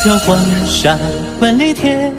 条黄沙万里天。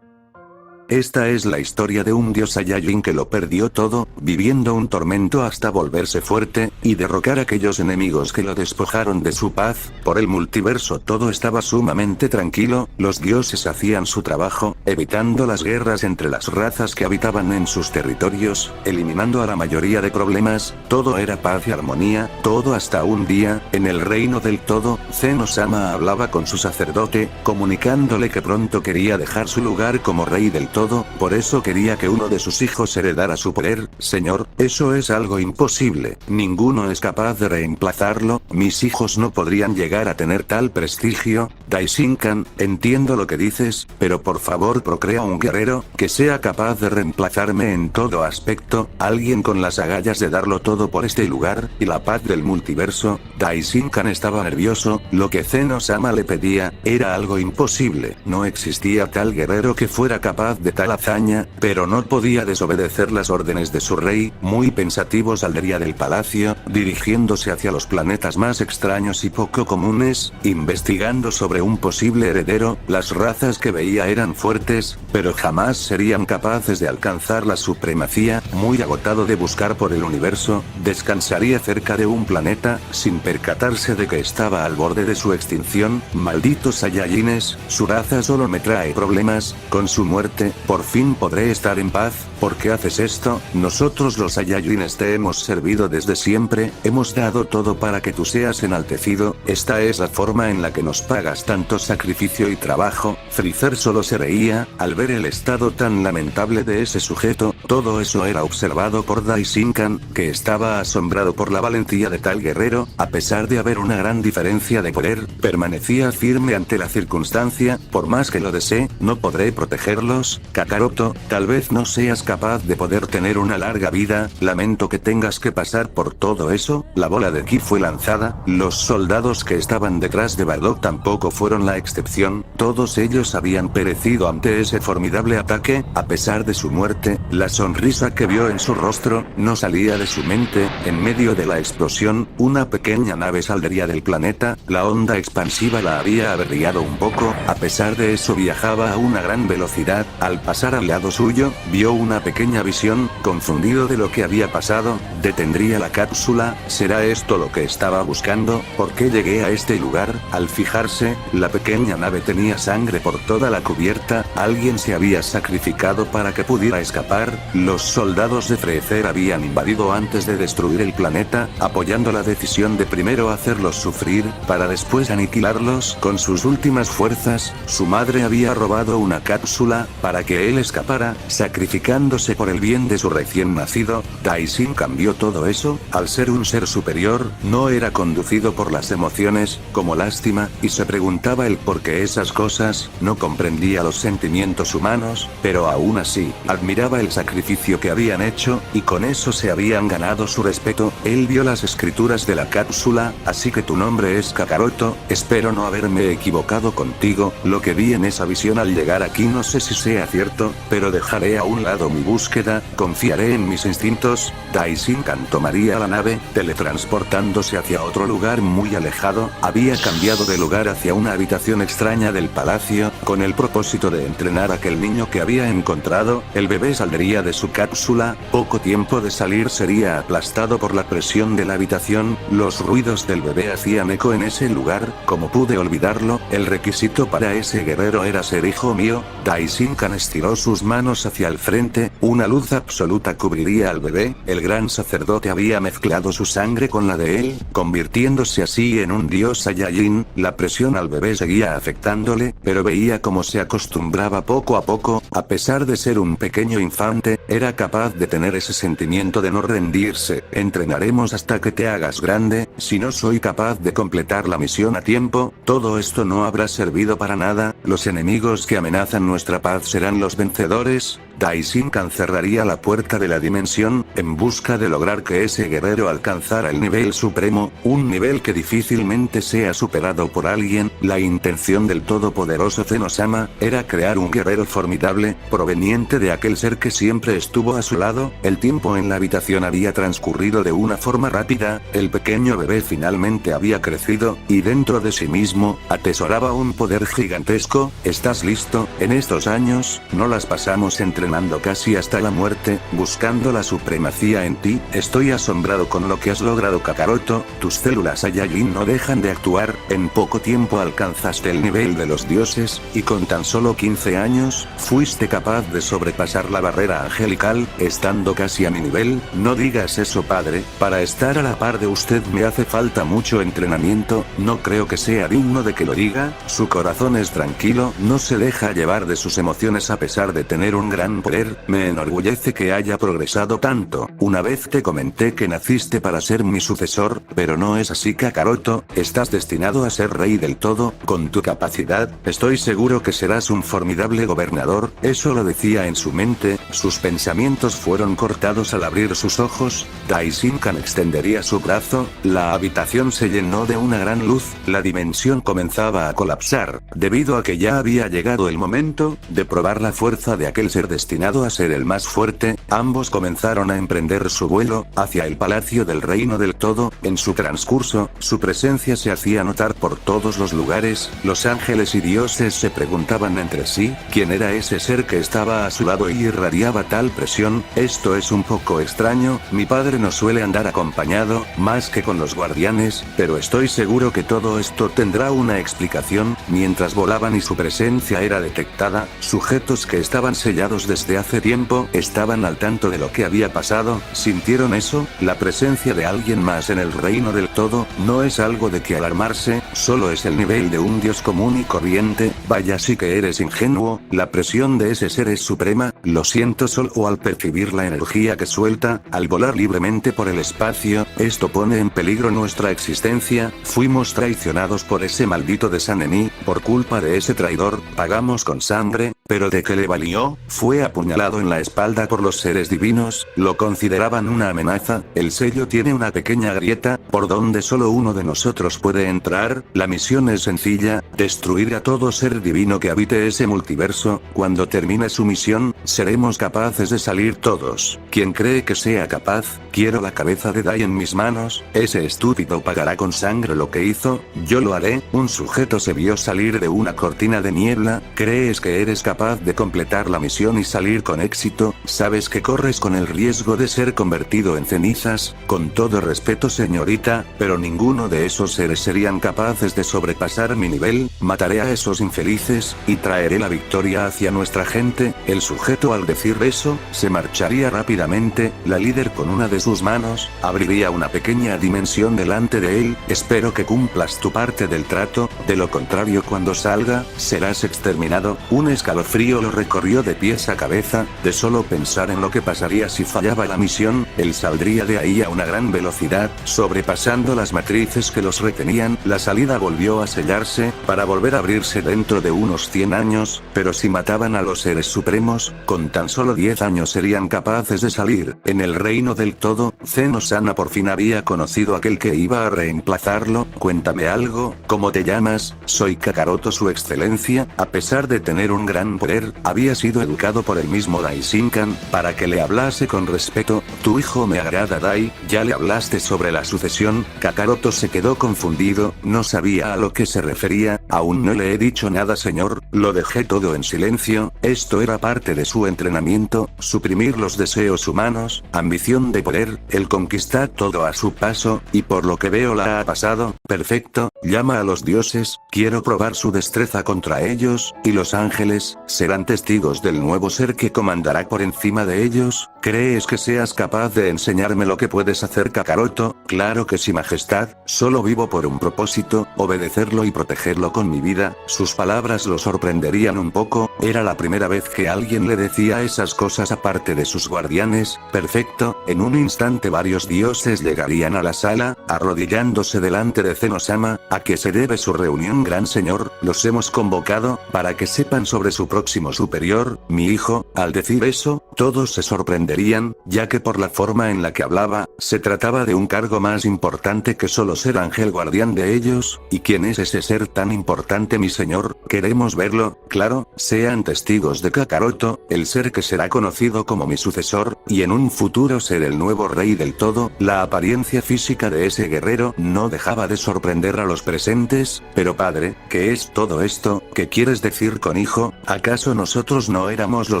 Esta es la historia de un dios Saiyajin que lo perdió todo, viviendo un tormento hasta volverse fuerte, y derrocar a aquellos enemigos que lo despojaron de su paz. Por el multiverso todo estaba sumamente tranquilo, los dioses hacían su trabajo, evitando las guerras entre las razas que habitaban en sus territorios, eliminando a la mayoría de problemas, todo era paz y armonía, todo hasta un día, en el reino del todo, Zeno-sama hablaba con su sacerdote, comunicándole que pronto quería dejar su lugar como rey del todo. Por eso quería que uno de sus hijos heredara su poder. Señor, eso es algo imposible, ninguno es capaz de reemplazarlo, mis hijos no podrían llegar a tener tal prestigio. Daishinkan, entiendo lo que dices, pero por favor procrea un guerrero, que sea capaz de reemplazarme en todo aspecto, alguien con las agallas de darlo todo por este lugar, y la paz del multiverso. Daishinkan estaba nervioso, lo que Zeno-sama le pedía, era algo imposible, no existía tal guerrero que fuera capaz de tal hazaña, pero no podía desobedecer las órdenes de su rey. Muy pensativo saldría del palacio, dirigiéndose hacia los planetas más extraños y poco comunes, investigando sobre un posible heredero. Las razas que veía eran fuertes, pero jamás serían capaces de alcanzar la supremacía. Muy agotado de buscar por el universo, descansaría cerca de un planeta, sin percatarse de que estaba al borde de su extinción. Malditos Saiyajines, su raza solo me trae problemas, con su muerte, por fin podré estar en paz. ¿Por qué haces esto? Nosotros los Saiyajines te hemos servido desde siempre, hemos dado todo para que tú seas enaltecido, esta es la forma en la que nos pagas tanto sacrificio y trabajo. Freezer solo se reía, al ver el estado tan lamentable de ese sujeto. Todo eso era observado por Daishinkan, que estaba asombrado por la valentía de tal guerrero, a pesar de haber una gran diferencia de poder, permanecía firme ante la circunstancia. Por más que lo desee, no podré protegerlos. Kakaroto, tal vez no seas capaz de poder tener una larga vida, lamento que tengas que pasar por todo eso. La bola de ki fue lanzada, los soldados que estaban detrás de Bardock tampoco fueron la excepción, todos ellos habían perecido ante ese formidable ataque. A pesar de su muerte, la sonrisa que vio en su rostro, no salía de su mente. En medio de la explosión, una pequeña nave saldría del planeta, la onda expansiva la había averriado un poco, a pesar de eso viajaba a una gran velocidad. Al pasar al lado suyo, vio una pequeña visión, confundido de lo que había pasado. Detendría la cápsula, ¿será esto lo que estaba buscando? ¿Por qué llegué a este lugar? Al fijarse, la pequeña nave tenía sangre por toda la cubierta, alguien se había sacrificado para que pudiera escapar. Los soldados de Freezer habían invadido antes de destruir el planeta, apoyando la decisión de primero hacerlos sufrir, para después aniquilarlos con sus últimas fuerzas. Su madre había robado una cápsula, para que él escapara, sacrificándose por el bien de su recién nacido. Daishin cambió todo eso, al ser un ser superior, no era conducido por las emociones, como lástima, y se preguntaba el por qué esas cosas, no comprendía los sentimientos humanos, pero aún así, admiraba el sacrificio que habían hecho, y con eso se habían ganado su respeto. Él vio las escrituras de la cápsula, así que tu nombre es Kakaroto, espero no haberme equivocado contigo, lo que vi en esa visión al llegar aquí no sé si sea cierto, pero dejaré a un lado mi búsqueda, confiaré en mis instintos. Daishinkan tomaría la nave, teletransportándose hacia otro lugar muy alejado, había cambiado de lugar hacia una habitación extraña del palacio, con el propósito de entrenar a aquel niño que había encontrado. El bebé saldría de su cápsula, poco tiempo de salir sería aplastado por la presión de la habitación, los ruidos del bebé hacían eco en ese lugar, como pude olvidarlo, el requisito para ese guerrero era ser hijo mío. Daishinkan estiró sus manos hacia el frente, una luz absoluta cubriría al bebé, el gran sacerdote había mezclado su sangre con la de él, convirtiéndose así en un dios Saiyajin. La presión al bebé seguía afectándole, pero veía cómo se acostumbraba poco a poco. A pesar de ser un pequeño infante, era capaz de tener ese sentimiento de no rendirse. Entrenaremos hasta que te hagas grande, si no soy capaz de completar la misión a tiempo, todo esto no habrá servido para nada, los enemigos que amenazan nuestra paz serán los vencedores. Daishinkan cerraría la puerta de la dimensión, en busca de lograr que ese guerrero alcanzara el nivel supremo, un nivel que difícilmente sea superado por alguien. La intención del todo todopoderoso Zeno-sama era crear un guerrero formidable, proveniente de aquel ser que siempre estuvo a su lado. El tiempo en la habitación había transcurrido de una forma rápida, el pequeño bebé finalmente había crecido, y dentro de sí mismo, atesoraba un poder gigantesco. ¿Estás listo? En estos años, no las pasamos entrenando casi hasta la muerte, buscando la supremacía en ti. Estoy asombrado con lo que has logrado, Kakaroto. Tus células Saiyajin no dejan de actuar. En poco tiempo alcanzaste el nivel de los dioses, y con tan solo 15 años, fuiste capaz de sobrepasar la barrera angelical, estando casi a mi nivel. No digas eso, padre. Para estar a la par de usted me hace falta mucho entrenamiento. No creo que sea digno de que lo diga. Su corazón es tranquilo, no se deja llevar de sus emociones a pesar de tener un gran poder. Me enorgullece que haya progresado tanto. Una vez te comenté que naciste para ser mi sucesor, pero no es así, Kakaroto. Estás destinado a ser rey del todo. Con tu capacidad, estoy seguro que serás un formidable gobernador. Eso lo decía en su mente. Sus pensamientos fueron cortados al abrir sus ojos. Daishinkan extendería su brazo. La habitación se llenó de una gran luz. La dimensión comenzaba a colapsar, debido a que ya había llegado el momento de probar la fuerza de aquel ser destinado a ser el más fuerte. Ambos comenzaron a emprender su vuelo hacia el palacio del reino del todo. En su transcurso, su presencia se hacía notar por todos los lugares. Los ángeles y dioses se preguntaban entre sí, ¿quién era ese ser que estaba a su lado y irradiaba tal presión? Esto es un poco extraño. Mi padre no suele andar acompañado, más que con los guardianes, pero estoy seguro que todo esto tendrá una explicación. Mientras volaban y su presencia era detectada, sujetos que estaban sellados desde hace tiempo, estaban al tanto de lo que había pasado. ¿Sintieron eso? La presencia de alguien más en el reino del todo, no es algo de que alarmarse, solo es el nivel de un dios común y corriente. Vaya, sí que eres ingenuo, la presión de ese ser es suprema. Lo siento, solo al percibir la energía que suelta, al volar libremente por el espacio, esto pone en peligro nuestra existencia. Fuimos traicionados por ese maldito de Sanemi, por culpa de ese traidor, pagamos con sangre, pero ¿de qué le valió? Fue apuñalado en la espalda por los seres divinos, lo consideraban una amenaza. El sello tiene una pequeña grieta, por donde solo uno de nosotros puede entrar. La misión es sencilla, destruir a todo ser divino que habite ese multiverso. Cuando termine su misión, seremos capaces de salir todos. ¿Quién cree que sea capaz? Quiero la cabeza de Dai en mis manos. Ese estúpido pagará con sangre lo que hizo. Yo lo haré. Un sujeto se vio salir de una cortina de niebla. ¿Crees que eres capaz de completar la misión y salir con éxito? Sabes que corres con el riesgo de ser convertido en cenizas. Con todo respeto, señorita, pero ninguno de esos seres serían capaces de sobrepasar mi nivel. Mataré a esos infelices, y traeré la victoria hacia nuestra gente. El sujeto, al decir eso, se marcharía rápidamente. La líder, con una de sus manos, abriría una pequeña dimensión delante de él. Espero que cumplas tu parte del trato, de lo contrario cuando salga, serás exterminado. Un escalofrío lo recorrió de pies a cabeza, de solo pensar en lo que pasaría si fallaba la misión. Él saldría de ahí a una gran velocidad, sobrepasando las matrices que los retenían. La salida volvió a sellarse, para volver a abrirse dentro de unos 100 años, pero si mataban a los seres supremos, con tan solo 10 años serían capaces de salir. En el reino del todo, Zeno-sama por fin había conocido a aquel que iba a reemplazarlo. Cuéntame algo, ¿cómo te llamas? Soy Kakaroto, su excelencia. A pesar de tener un gran poder, había sido educado por el mismo Daishinkan, para que le hablase con respeto. Tu hijo me agrada, Dai. ¿Ya le hablaste sobre la sucesión? Kakaroto se quedó confundido, no sabía a lo que se refería. Aún no le he dicho nada, señor. Lo dejé todo en silencio. Esto era parte de su entrenamiento, suprimir los deseos humanos, ambición de poder, el conquistar todo a su paso, y por lo que veo la ha pasado. Perfecto, llama a los dioses, quiero probar su destreza contra ellos, y los ángeles serán testigos del nuevo ser que comandará por encima de ellos. ¿Crees que seas capaz de enseñarme lo que puedes hacer, Kakaroto? Claro que sí, majestad, solo vivo por un propósito, obedecerlo y protegerlo con mi vida. Sus palabras lo sorprenderían un poco, era la primera vez que alguien le decía esas cosas aparte de sus guardianes. Perfecto, en un instante varios dioses llegarían a la sala, arrodillándose delante de Zeno-sama. ¿A qué se debe su reunión, gran señor? Los hemos convocado, para que sepan sobre su próximo superior, mi hijo. Al decir eso, todos se sorprenderían, ya que por la forma en la que hablaba, se trataba de un cargo más importante que solo ser ángel guardián de ellos. ¿Y quién es ese ser tan importante, mi señor? Queremos verlo, claro, sean testigos de Kakaroto, el ser que será conocido como mi sucesor, y en un futuro ser el nuevo rey del todo. La apariencia física de ese guerrero no dejaba de sorprender a los presentes. Pero padre, ¿qué es todo esto? ¿Qué quieres decir con hijo? ¿Acaso nosotros no éramos lo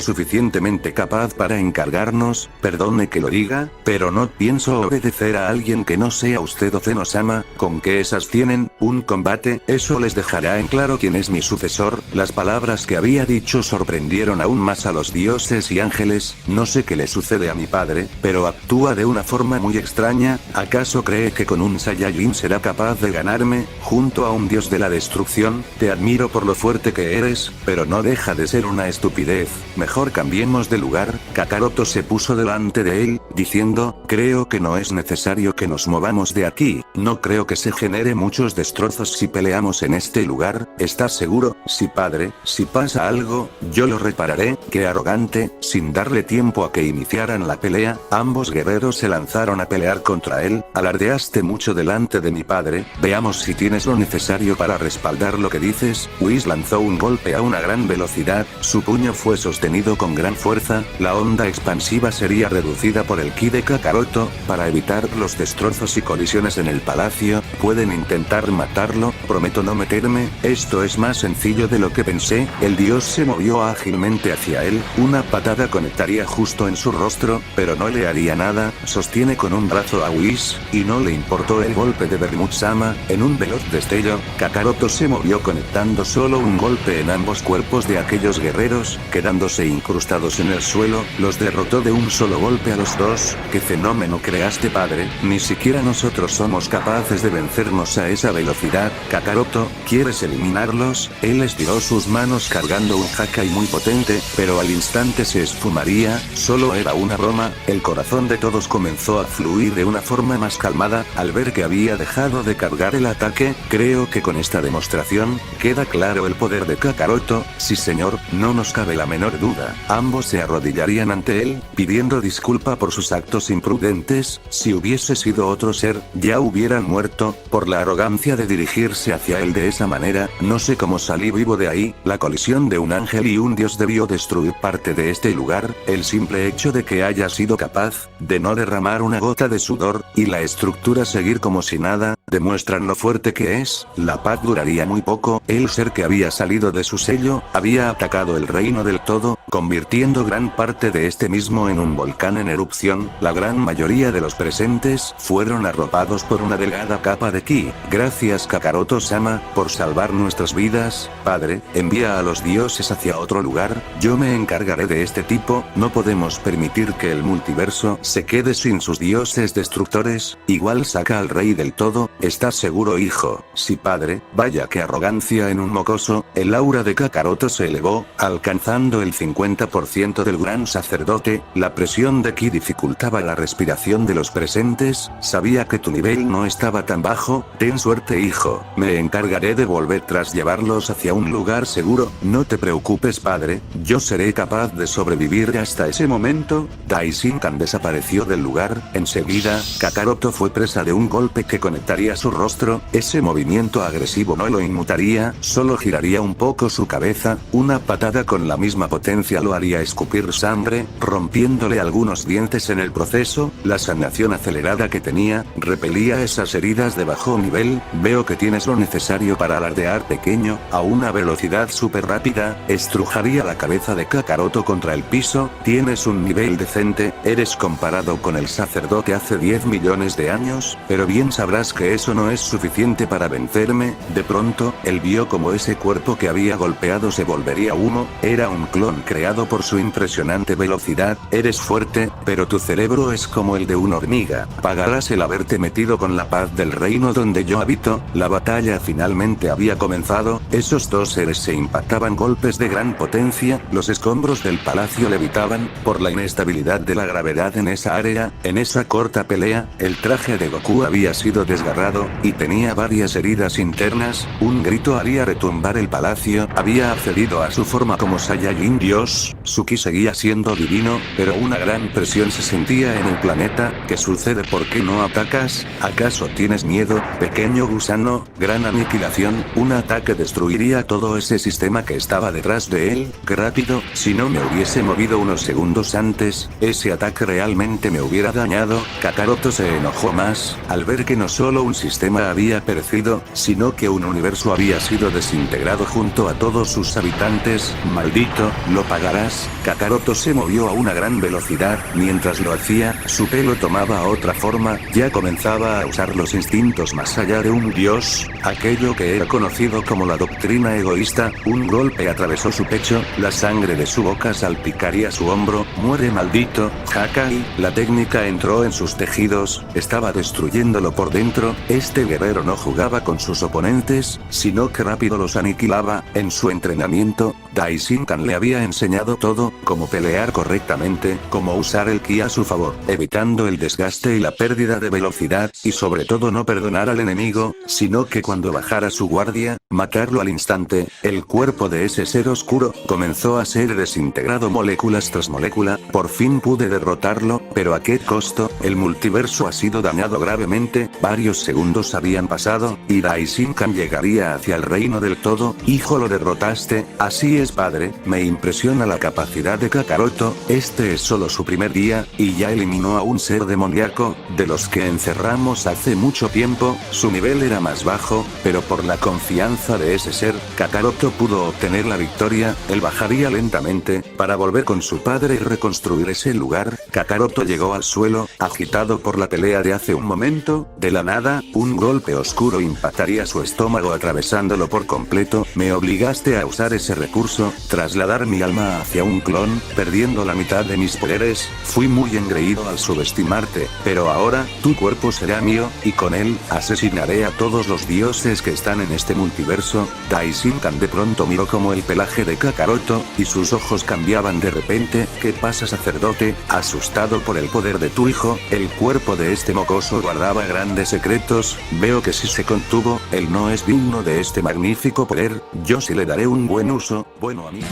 suficientemente capaz para encargarnos? Perdone que lo diga, pero no pienso obedecer a alguien que no sea usted o Zeno-sama. ¿Con qué esas tienen? ¿Un combate? Eso les dejará en claro quién es mi sucesor. Las palabras que había dicho sorprendieron aún más a los dioses y ángeles. No sé qué le sucede a mi padre, pero actúa de una forma muy extraña. ¿Acaso cree que con un Saiyajin será capaz de ganarme, junto a un dios de la destrucción? Te admiro por lo fuerte que eres, pero no deja de ser una estupidez. Mejor cambiemos de lugar. Kakaroto se puso delante de él, diciendo, creo que no es necesario que nos movamos de aquí. No creo que se genere muchos destrozos si peleamos en este lugar. ¿Estás seguro? Sí, padre, si pasa algo, yo lo repararé. Qué arrogante. Sin darle tiempo a que iniciaran la pelea, ambos guerreros se lanzaron a pelear contra él. Alardeaste mucho delante de mi padre. Veamos si tienes lo necesario para respaldar lo que dices. Whis lanzó un golpe a una gran velocidad, su puño fue sostenido con gran fuerza, la onda expansiva sería reducida por el ki de Kakaroto. Para evitar los destrozos y colisiones en el palacio, pueden intentar matarlo. Prometo no meterme. Esto es más sencillo de lo que pensé. El dios se movió ágilmente hacia él, una patada conectaría justo en su rostro, pero no le haría nada. Sostiene con un brazo a Whis, y no le importó el golpe de Bermud-sama. En un veloz destello, Kakaroto se movió conectando solo un golpe en ambos cuerpos de aquellos guerreros, quedándose incrustados en el suelo. Los derrotó de un solo golpe a los dos. ¿Qué fenómeno creaste, padre? Ni siquiera nosotros somos capaces de vencernos a esa velocidad. Kakaroto, ¿quieres eliminarlos? Él estiró sus manos cargando un Hakai muy potente, pero al instante se esfumaría. Solo era una broma. El corazón de todos comenzó a fluir de una forma más calmada, al ver que había dejado de cargar el ataque. Creo que con esta demostración, queda claro el poder de Kakaroto. Sí señor, no nos cabe la menor duda. Ambos se arrodillarían ante él, pidiendo disculpa por sus actos imprudentes. Si hubiese sido otro ser, ya hubieran muerto, por la arrogancia de dirigirse hacia él de esa manera. No sé cómo salí vivo de ahí. La colisión de un ángel y un dios debió destruir parte de este lugar. El simple hecho de que haya sido capaz de no derramar una gota de sudor, y la estructura seguir como si nada, demuestran lo fuerte que es. La paz duraría muy poco. El ser que había salido de su sello, había atacado el reino del todo, convirtiendo gran parte de este mismo en un volcán en erupción. La gran mayoría de los presentes fueron arropados por una delgada capa de ki. Gracias Kakaroto-sama, por salvar nuestras vidas. Padre, envía a los dioses hacia otro lugar. Yo me encargaré de este tipo. No podemos permitir que el multiverso se quede sin sus dioses destructores. Igual saca al rey del todo. ¿Estás seguro, hijo? Sí, padre. Vaya que arrogancia en un mocoso. El aura de Kakaroto se elevó, alcanzando el 50% del gran sacerdote. La presión de ki dificultaba la respiración de los presentes. Sabía que tu nivel no estaba tan bajo. Ten suerte, hijo. Me encargaré de volver tras llevarlos hacia un lugar seguro. No te preocupes, padre. Yo seré capaz de sobrevivir hasta ese momento. Daishinkan desapareció del lugar. Enseguida, Kakaroto fue presa de un golpe que conectaría su rostro. Ese movimiento agresivo no lo inmutaría, solo giraría un poco su cabeza. Una patada con la misma potencia lo haría escupir sangre, rompiéndole algunos dientes en el proceso. La sanación acelerada que tenía, repelía esas heridas de bajo nivel. Veo que tienes lo necesario para alardear, pequeño. A una velocidad súper rápida, estrujaría la cabeza de Kakaroto contra el piso. Tienes un nivel decente, eres comparado con el sacerdote hace 10 millones de años, pero bien sabrás que eso no es suficiente para vencerme. De pronto, él vio como ese cuerpo que había golpeado se volvería humo. Era un clon creado por su impresionante velocidad. Eres fuerte, pero tu cerebro es como el de una hormiga. Pagarás el haberte metido con la paz del reino donde yo habito. La batalla finalmente había comenzado. Esos dos seres se impactaban golpes de gran potencia. Los escombros del palacio levitaban, por la inestabilidad de la gravedad en esa área. En esa corta pelea, el traje de Goku había sido desgarrado desangrado, y tenía varias heridas internas. Un grito haría retumbar el palacio. Había accedido a su forma como Saiyajin Dios. Su ki seguía siendo divino, pero una gran presión se sentía en el planeta. ¿Qué sucede? ¿Por qué no atacas? ¿Acaso tienes miedo, pequeño gusano? Gran aniquilación. Un ataque destruiría todo ese sistema que estaba detrás de él. ¡Qué rápido! Si no me hubiese movido unos segundos antes, ese ataque realmente me hubiera dañado. Kakaroto se enojó más, al ver que no solo un sistema había perecido, sino que un universo había sido desintegrado junto a todos sus habitantes. ¡Maldito! ¡Lo pagarás! Kakaroto se movió a una gran velocidad. Mientras lo hacía, su pelo tomaba otra forma. Ya comenzaba a usar los instintos más allá de un dios, aquello que era conocido como la doctrina egoísta. Un golpe atravesó su pecho, la sangre de su boca salpicaría su hombro. ¡Muere, maldito! Hakai, la técnica entró en sus tejidos, estaba destruyéndolo por dentro. Este guerrero no jugaba con sus oponentes, sino que rápido los aniquilaba. En su entrenamiento, Daishinkan le había enseñado todo, cómo pelear correctamente, cómo usar el ki a su favor, evitando el desgaste y la pérdida de velocidad, y sobre todo no perdonar al enemigo, sino que cuando bajara su guardia, matarlo al instante. El cuerpo de ese ser oscuro comenzó a ser desintegrado moléculas tras molécula. Por fin pude derrotarlo, pero ¿a qué costo? El multiverso ha sido dañado gravemente. Varios segundos habían pasado, y Daishinkan llegaría hacia el reino del todo. Hijo, lo derrotaste. Así es, padre. Me impresiona la capacidad de Kakaroto. Este es solo su primer día, y ya eliminó a un ser demoníaco, de los que encerramos hace mucho tiempo. Su nivel era más bajo, pero por la confianza de ese ser, Kakaroto pudo obtener la victoria. Él bajaría lentamente, para volver con su padre y reconstruir ese lugar. Kakaroto llegó al suelo, agitado por la pelea de hace un momento. De la nada, un golpe oscuro impactaría su estómago atravesándolo por completo. Me obligaste a usar ese recurso, trasladar mi alma hacia un clon, perdiendo la mitad de mis poderes. Fui muy engreído al subestimarte, pero ahora, tu cuerpo será mío, y con él, asesinaré a todos los dioses que están en este multiverso. Daishinkan de pronto miró como el pelaje de Kakaroto, y sus ojos cambiaban de repente. ¿Qué pasa, sacerdote? Asustado por el poder de tu hijo, el cuerpo de este mocoso guardaba grandes secretos. Veo que si se contuvo, él no es digno de este magnífico poder. Yo sí le daré un buen uso. Bueno, amigo.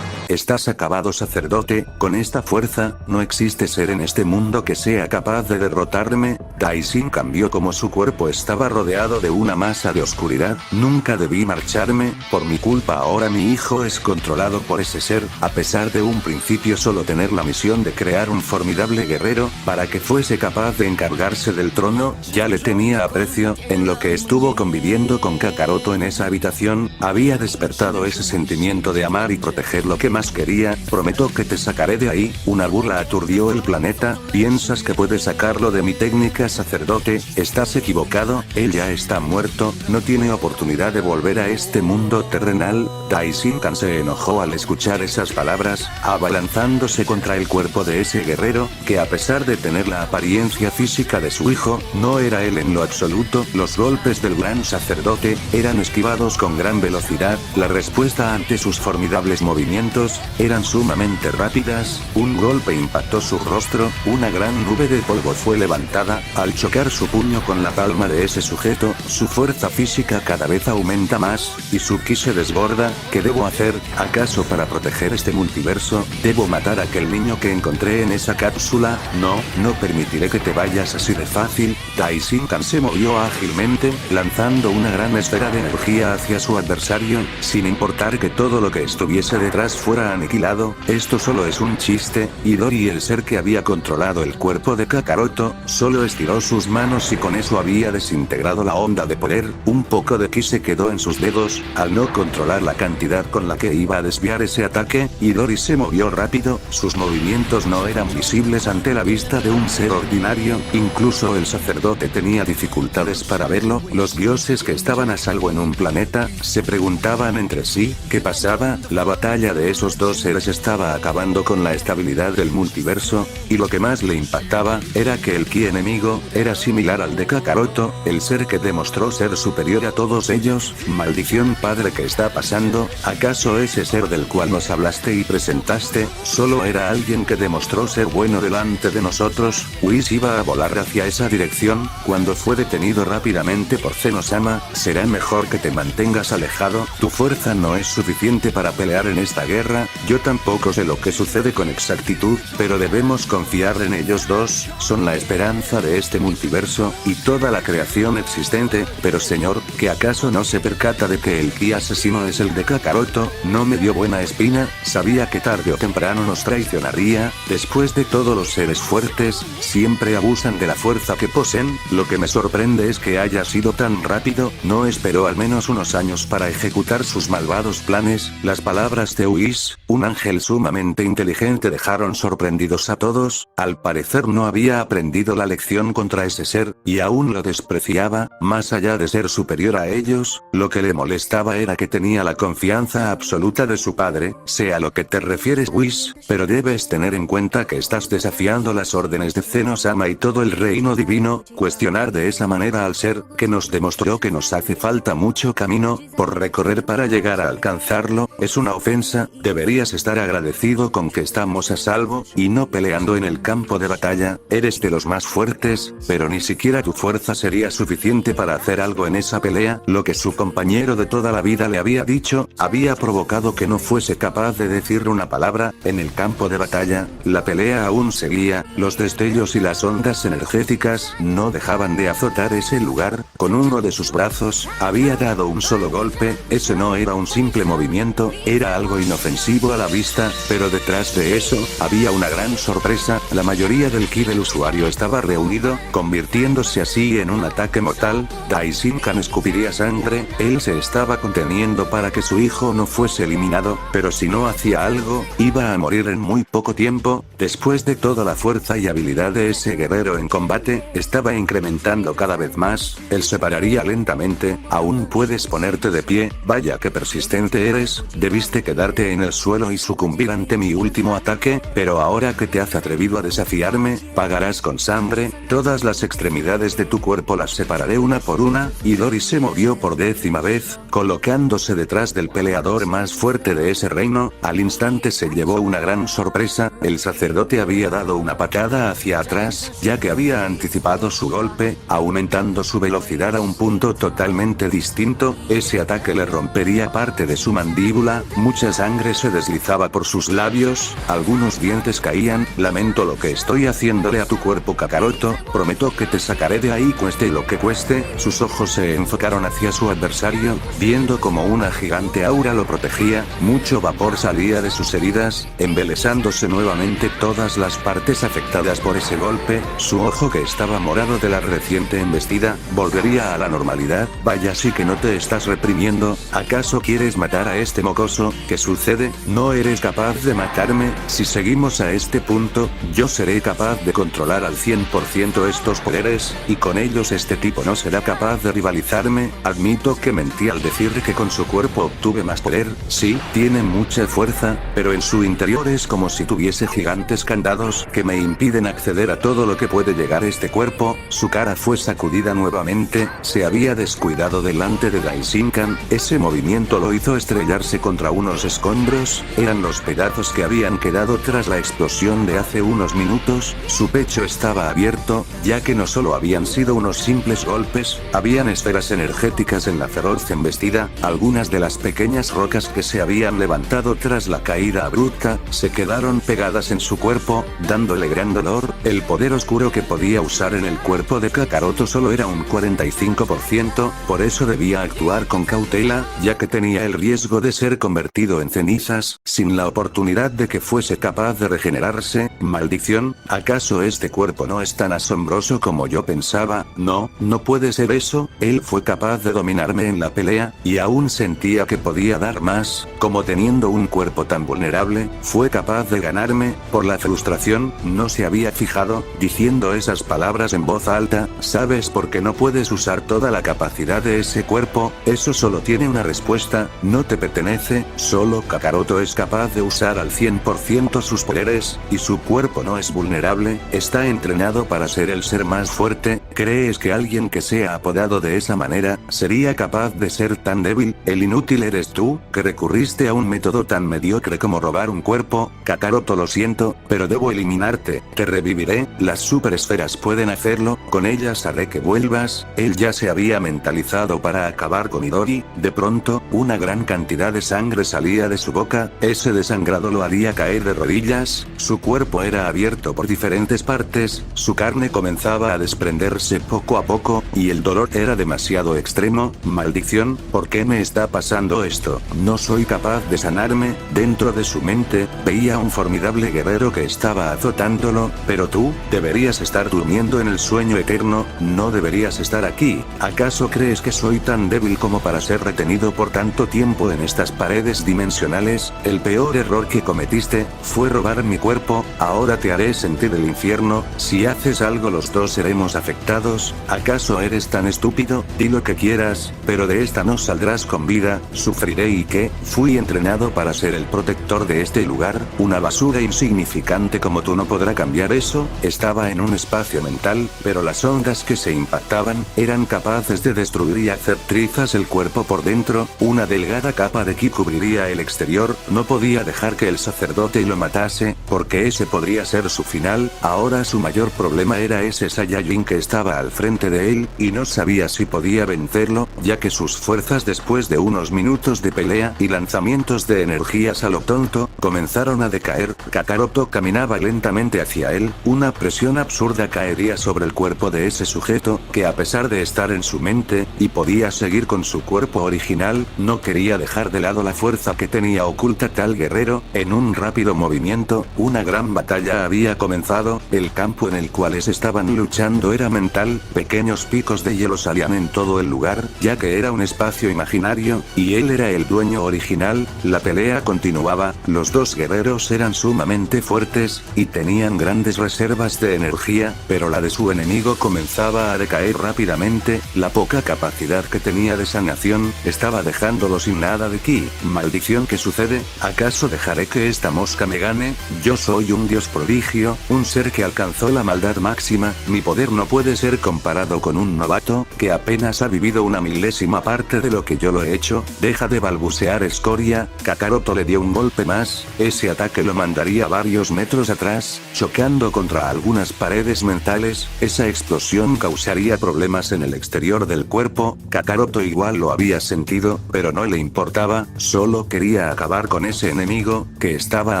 Estás acabado, sacerdote. Con esta fuerza, no existe ser en este mundo que sea capaz de derrotarme. Daishinkan vio como su cuerpo estaba rodeado de una masa de oscuridad. Nunca debí marcharme, por mi culpa ahora mi hijo es controlado por ese ser. A pesar de un principio solo tener la misión de crear un formidable guerrero, para que fuese capaz de encargarse del trono, ya le tenía aprecio. En lo que estuvo conviviendo con Kakaroto en esa habitación, había despertado ese sentimiento de amar y proteger lo que más quería. Prometo que te sacaré de ahí. Una burla aturdió el planeta. ¿Piensas que puedes sacarlo de mi técnica, sacerdote? Estás equivocado. Él ya está muerto. No tiene oportunidad de volver a este mundo terrenal. Daishinkan se enojó al escuchar esas palabras, abalanzándose contra el cuerpo de ese guerrero, que a pesar de tener la apariencia física de su hijo, no era él en lo absoluto. Los golpes del gran sacerdote eran esquivados con gran velocidad. La respuesta ante sus formidables movimientos eran sumamente rápidas. Un golpe impactó su rostro, una gran nube de polvo fue levantada. Al chocar su puño con la palma de ese sujeto, su fuerza física cada vez aumenta más, y su ki se desborda. ¿Qué debo hacer? ¿Acaso para proteger este multiverso, debo matar a aquel niño que encontré en esa cápsula? No, no permitiré que te vayas así de fácil. Daishinkan se movió ágilmente, lanzando una gran esfera de energía hacia su adversario, sin importar que todo lo que estuviese detrás fuera aniquilado. Esto solo es un chiste. Idori, el ser que había controlado el cuerpo de Kakaroto, solo estiró sus manos y con eso había desintegrado la onda de poder. Un poco de ki se quedó en sus dedos. Al no controlar la cantidad con la que iba a desviar ese ataque, Idori se movió rápido. Sus movimientos no eran visibles ante la vista de un ser ordinario. Incluso el sacerdote sacerdote tenía dificultades para verlo, los dioses que estaban a salvo en un planeta, se preguntaban entre sí, ¿qué pasaba? La batalla de esos dos seres estaba acabando con la estabilidad del multiverso, y lo que más le impactaba, era que el ki enemigo, era similar al de Kakaroto, el ser que demostró ser superior a todos ellos. Maldición padre, ¿qué está pasando? ¿Acaso ese ser del cual nos hablaste y presentaste, solo era alguien que demostró ser bueno delante de nosotros? Whis iba a volar hacia esa dirección, cuando fue detenido rápidamente por Zeno-sama. Será mejor que te mantengas alejado, tu fuerza no es suficiente para pelear en esta guerra. Yo tampoco sé lo que sucede con exactitud, pero debemos confiar en ellos dos, son la esperanza de este multiverso, y toda la creación existente. Pero señor, ¿que acaso no se percata de que el ki asesino es el de Kakaroto? No me dio buena espina, sabía que tarde o temprano nos traicionaría. Después de todo, los seres fuertes siempre abusan de la fuerza que poseen. Lo que me sorprende es que haya sido tan rápido, no esperó al menos unos años para ejecutar sus malvados planes. Las palabras de Whis, un ángel sumamente inteligente, dejaron sorprendidos a todos. Al parecer no había aprendido la lección contra ese ser, y aún lo despreciaba. Más allá de ser superior a ellos, lo que le molestaba era que tenía la confianza absoluta de su padre. Sé a lo que te refieres, Whis, pero debes tener en cuenta que estás desafiando las órdenes de Zeno-sama y todo el reino divino. Cuestionar de esa manera al ser que nos demostró que nos hace falta mucho camino por recorrer para llegar a alcanzarlo, es una ofensa. Deberías estar agradecido con que estamos a salvo, y no peleando en el campo de batalla. Eres de los más fuertes, pero ni siquiera tu fuerza sería suficiente para hacer algo en esa pelea. Lo que su compañero de toda la vida le había dicho, había provocado que no fuese capaz de decir una palabra. En el campo de batalla, la pelea aún seguía, los destellos y las ondas energéticas no dejaban de azotar ese lugar. Con uno de sus brazos, había dado un solo golpe. Ese no era un simple movimiento, era algo inofensivo a la vista, pero detrás de eso, había una gran sorpresa. La mayoría del ki del usuario estaba reunido, convirtiéndose así en un ataque mortal. Daishinkan escupiría sangre, él se estaba conteniendo para que su hijo no fuese eliminado, pero si no hacía algo, iba a morir en muy poco tiempo. Después de toda la fuerza y habilidad de ese guerrero en combate, estaba incrementando cada vez más. Él se pararía lentamente. Aún puedes ponerte de pie, vaya que persistente eres. Debiste quedarte en el suelo y sucumbir ante mi último ataque, pero ahora que te has atrevido a desafiarme, pagarás con sangre. Todas las extremidades de tu cuerpo las separaré una por una. Idori se movió por 10ª vez, colocándose detrás del peleador más fuerte de ese reino. Al instante se llevó una gran sorpresa, el sacerdote había dado una patada hacia atrás, ya que había anticipado su golpe, aumentando su velocidad a un punto totalmente distinto. Ese ataque le rompería parte de su mandíbula, mucha sangre se deslizaba por sus labios, algunos dientes caían. Lamento lo que estoy haciéndole a tu cuerpo, Kakaroto, prometo que te sacaré de ahí cueste lo que cueste. Sus ojos se enfocaron hacia su adversario, viendo como una gigante aura lo protegía. Mucho vapor salía de sus heridas, embelesándose nuevamente todas las partes afectadas por ese golpe. Su ojo, que estaba morado de la reciente embestida, volvería a la normalidad. Vaya, sí que no te estás reprimiendo. ¿Acaso quieres matar a este mocoso? ¿Qué sucede? ¿No eres capaz de matarme? Si seguimos a este punto, yo seré capaz de controlar al 100% estos poderes, y con ellos este tipo no será capaz de rivalizarme. Admito que mentí al decir que con su cuerpo obtuve más poder. Sí, tiene mucha fuerza, pero en su interior es como si tuviese gigantes candados que me impiden acceder a todo lo que puede llegar este cuerpo. Su cara fue sacudida nuevamente, se había descuidado delante de Daishinkan. Ese movimiento lo hizo estrellarse contra unos escombros, eran los pedazos que habían quedado tras la explosión de hace unos minutos. Su pecho estaba abierto, ya que no solo habían sido unos simples golpes, habían esferas energéticas en la feroz embestida. Algunas de las pequeñas rocas que se habían levantado tras la caída abrupta, se quedaron pegadas en su cuerpo, dándole gran dolor. El poder oscuro que podía usar en el cuerpo de Kakaroto solo era un 45%, por eso debía actuar con cautela, ya que tenía el riesgo de ser convertido en cenizas. más, sin la oportunidad de que fuese capaz de regenerarse. Maldición, ¿acaso este cuerpo no es tan asombroso como yo pensaba? No, no puede ser eso, él fue capaz de dominarme en la pelea, y aún sentía que podía dar más, como teniendo un cuerpo tan vulnerable, fue capaz de ganarme. Por la frustración, no se había fijado, diciendo esas palabras en voz alta. ¿Sabes por qué no puedes usar toda la capacidad de ese cuerpo? Eso solo tiene una respuesta, no te pertenece, solo Kakaroto es capaz de usar al 100% sus poderes, y su cuerpo no es vulnerable, está entrenado para ser el ser más fuerte. ¿Crees que alguien que sea apodado de esa manera, sería capaz de ser tan débil? El inútil eres tú, que recurriste a un método tan mediocre como robar un cuerpo. Kakaroto, lo siento, pero debo eliminarte, te reviviré, las superesferas pueden hacerlo, con ellas haré que vuelvas. Él ya se había mentalizado para acabar con Idori. De pronto, una gran cantidad de sangre salía de su boca, ese desangrado lo haría caer de rodillas, su cuerpo era abierto por diferentes partes, su carne comenzaba a desprenderse poco a poco, y el dolor era demasiado extremo. Maldición, ¿por qué me está pasando esto? No soy capaz de sanarme. Dentro de su mente, veía a un formidable guerrero que estaba azotándolo, pero tú, deberías estar durmiendo en el sueño eterno, no deberías estar aquí. ¿Acaso crees que soy tan débil como para ser retenido por tanto tiempo en estas paredes dimensionales? El peor error que cometiste, fue robar mi cuerpo, ahora te haré sentir el infierno, si haces algo los dos seremos afectados. ¿Acaso eres tan estúpido? Di lo que quieras, pero de esta no saldrás con vida. Sufriré. ¿Y qué? Fui entrenado para ser el protector de este lugar, una basura insignificante como tú no podrá cambiar eso. Estaba en un espacio mental, pero las ondas que se impactaban, eran capaces de destruir y hacer trizas el cuerpo por dentro, una delgada capa de ki cubriría el exterior. No podía dejar que el sacerdote lo matase, porque ese podría ser su final. Ahora su mayor problema era ese Saiyajin que estaba al frente de él, y no sabía si podía vencerlo, ya que sus fuerzas, después de unos minutos de pelea y lanzamientos de energías a lo tonto, comenzaron a decaer. Kakaroto caminaba lentamente hacia él, una presión absurda caería sobre el cuerpo de ese sujeto, que a pesar de estar en su mente, y podía seguir con su cuerpo original, no quería dejar de lado la fuerza que tenía oculta tal guerrero. En un rápido movimiento, una gran batalla había comenzado, el campo en el cual estaban luchando era mental, pequeños picos de hielo salían en todo el lugar, ya que era un espacio imaginario, y él era el dueño original. La pelea continuaba, los dos guerreros eran sumamente fuertes, y tenían grandes reservas de energía, pero la de su enemigo comenzaba a decaer rápidamente, la poca capacidad que tenía de sanación, estaba dejándolo sin nada de ki. Maldición, ¿qué sucede? ¿Acaso dejaré que esta mosca me gane? Yo soy un dios prodigio, un ser que alcanzó la maldad máxima, mi poder no puede ser comparado con un novato, que apenas ha vivido una milésima parte de lo que yo lo he hecho. Deja de balbucear, escoria. Kakaroto le dio un golpe más, ese ataque lo mandaría varios metros atrás, chocando contra algunas paredes mentales, esa explosión causaría problemas en el exterior del cuerpo. Kakaroto igual lo había sentido, pero no le importaba, solo quería acabar con ese enemigo, que estaba